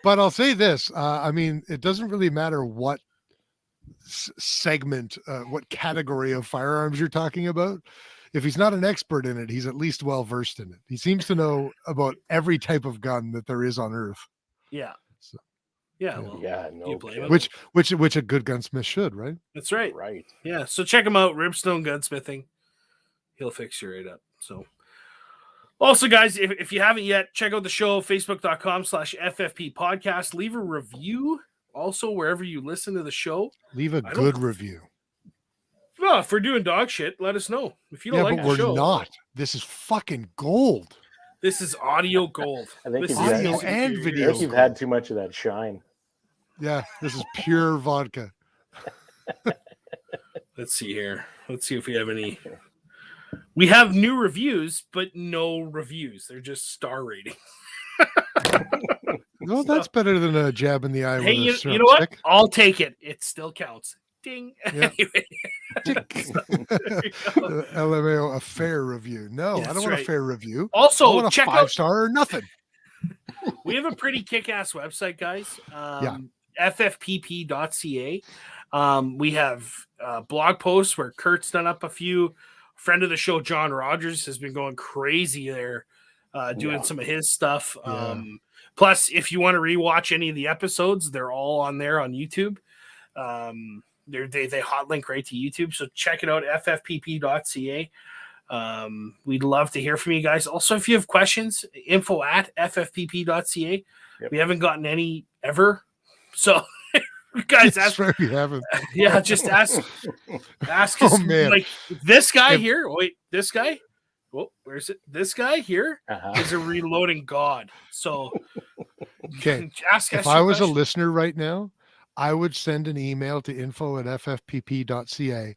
But I'll say this. I mean, it doesn't really matter what segment, what category of firearms you're talking about. If he's not an expert in it, he's at least well versed in it. He seems to know about every type of gun that there is on Earth, Yeah, So- yeah. Well, Yeah, no you blame kidding. him? which a good gunsmith should, right? that's right. Right. Yeah, so check him out, Ribstone Gunsmithing. He'll fix you right up. So, also, guys, if you haven't yet, check out the show, facebook.com/FFP podcast. Leave a review also wherever you listen to the show. Leave a I don't- good review. Well, if we're doing dog shit, let us know. If you don't Yeah, like but the we're show, not. This is fucking gold. this is audio gold. I think This if is you had- Audio easy and to hear. I video. think you've had too much of that shine. Yeah, this is pure vodka. Let's see here. Let's see if we have any. We have new reviews, but no reviews. They're just star rating. No, that's better than a jab in the eye. Hey, with a you know what? stick. I'll take it. It still counts. Ding. Yeah. Anyway. Tick. There you go. LMAO, a fair review. No, I That's don't want a right. fair review. I Also, want a check 5-star or nothing. we have a pretty kick-ass website, guys. Yeah. ffpp.ca. We have blog posts where Kurt's done up a few. Friend of the show, John Rogers, has been going crazy there, doing some of his stuff. Yeah. Plus, if you want to rewatch any of the episodes, they're all on there on YouTube. They hot link right to YouTube, so check it out, ffpp.ca. We'd love to hear from you guys. Also, if you have questions, info@ffpp.ca. Yep. We haven't gotten any ever, so guys, That's ask. right, we haven't. Yeah, just ask. Ask Oh, us, man. like this guy If- here. Wait, this guy. Oh, where's it? This guy here Uh-huh. is a reloading god. So, Okay. ask us. If your I was a questions. listener right now, I would send an email to info@ffpp.ca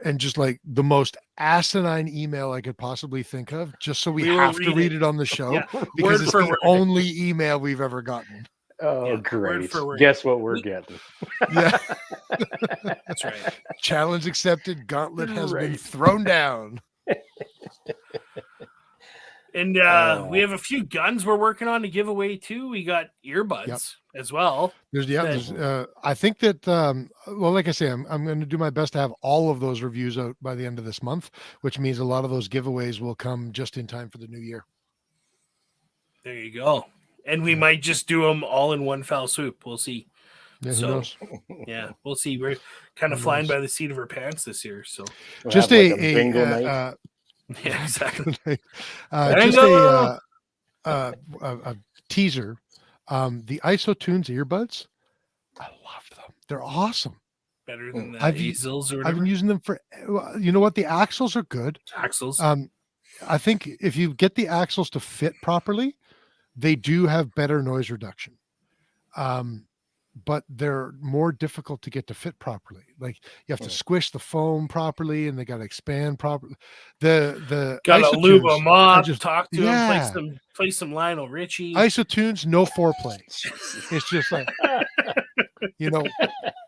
and just like the most asinine email I could possibly think of, just so we We will have to read read it. it on the show Yeah, because word it's for the word. only email we've ever gotten. Oh, Yeah, word great. for word. Guess what we're getting? Yeah. That's right. Challenge accepted. Gauntlet has been Right. thrown down. And we have a few guns we're working on to give away too. We got earbuds. Yep. as well. I think that well, like I say, I'm going to do my best to have all of those reviews out by the end of this month, which means a lot of those giveaways will come just in time for the new year. There you go. And we might just do them all in one foul swoop. We'll see. Yeah, who knows? Yeah, we'll see. We're kind of flying by the seat of our pants this year. So We'll have a bingo night. Yeah, exactly. Just a teaser. The IsoTunes earbuds, I loved them. They're awesome. Better than the Axles or whatever. I've been using them for, you know what? The Axles are good. Axles. I think if you get the Axles to fit properly, they do have better noise reduction. But they're more difficult to get to fit properly. Like you have to squish the foam properly, and they got to expand properly. The got to lube them up, talk to yeah. them, play some Lionel Richie. IsoTunes, no foreplay. It's just like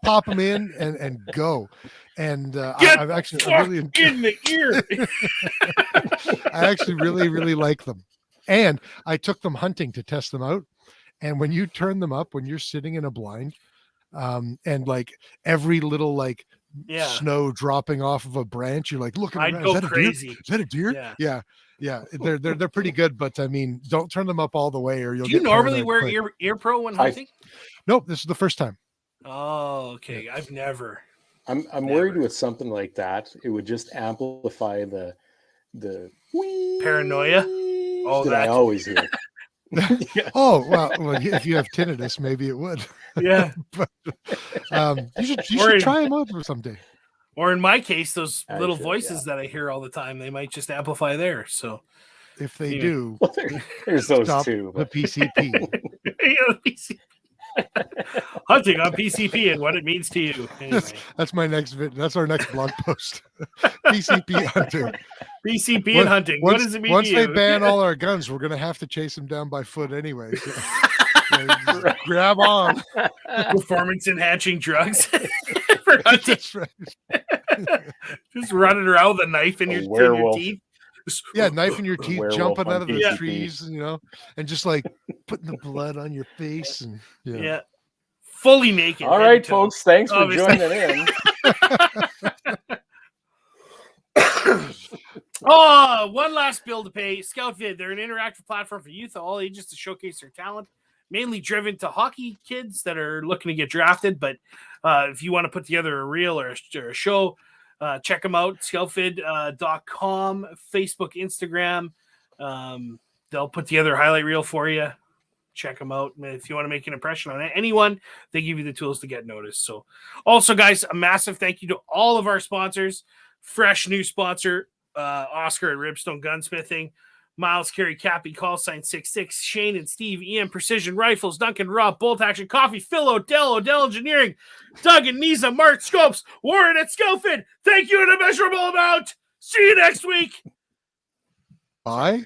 pop them in and go. And I've actually really in the ear. I actually really like them. And I took them hunting to test them out. And when you turn them up, when you're sitting in a blind, and like every little snow dropping off of a branch, you're like looking around. I'd go crazy. Is that a deer? Yeah. They're pretty good, but I mean, don't turn them up all the way, or you'll. Do you normally wear ear pro when hunting? Nope, this is the first time. Oh, okay. I've never. I'm worried with something like that. It would just amplify the paranoia. Oh, that I always hear. Oh well, if you have tinnitus, maybe it would. Yeah, but you should try them out someday. Or in my case, those little voices that I hear all the time, they might just amplify there. So if they do, well, there's those two. The PCP. The PCP. Hunting on PCP and what it means to you. Anyway. That's my next video. That's our next blog post. PCP hunting. PCP and hunting. What does it mean once to you? they ban all our guns, we're going to have to chase them down by foot anyway. So, grab on. Performance enhancing drugs. For hunting. That's right. Just running around with a knife in your teeth. Yeah, knife in your teeth, jumping out of the trees, and just like putting the blood on your face and fully naked. All right, folks, thanks for joining in. One last bill to pay. ScoutVid, they're an interactive platform for youth of all ages to showcase their talent, mainly driven to hockey kids that are looking to get drafted. But if you want to put together a reel or a show, check them out, scoutvid.com, Facebook, Instagram. They'll put together a highlight reel for you. Check them out. If you want to make an impression on anyone, they give you the tools to get noticed. So also, guys, a massive thank you to all of our sponsors. Fresh new sponsor, Oscar at Ribstone Gunsmithing, Miles Carey Cappy, call sign 66, Shane and Steve, EM Precision Rifles, Duncan Rob, Bolt Action Coffee, Phil Odell Engineering, Doug and Nisa, Mark Scopes, Warren at Scofid. Thank you in a measurable amount. See you next week. Bye.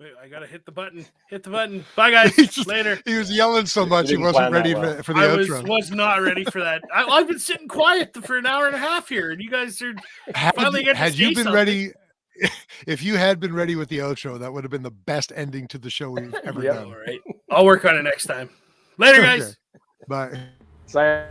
Wait, I gotta hit the button. Hit the button. Bye, guys. Later. He was yelling so much he wasn't ready for the outro. I was not ready for that. I've been sitting quiet for an hour and a half here, and you guys are finally getting. Had you been ready? If you had been ready with the outro, that would have been the best ending to the show we've ever done. All right. I'll work on it next time. Later, guys. Bye. Bye.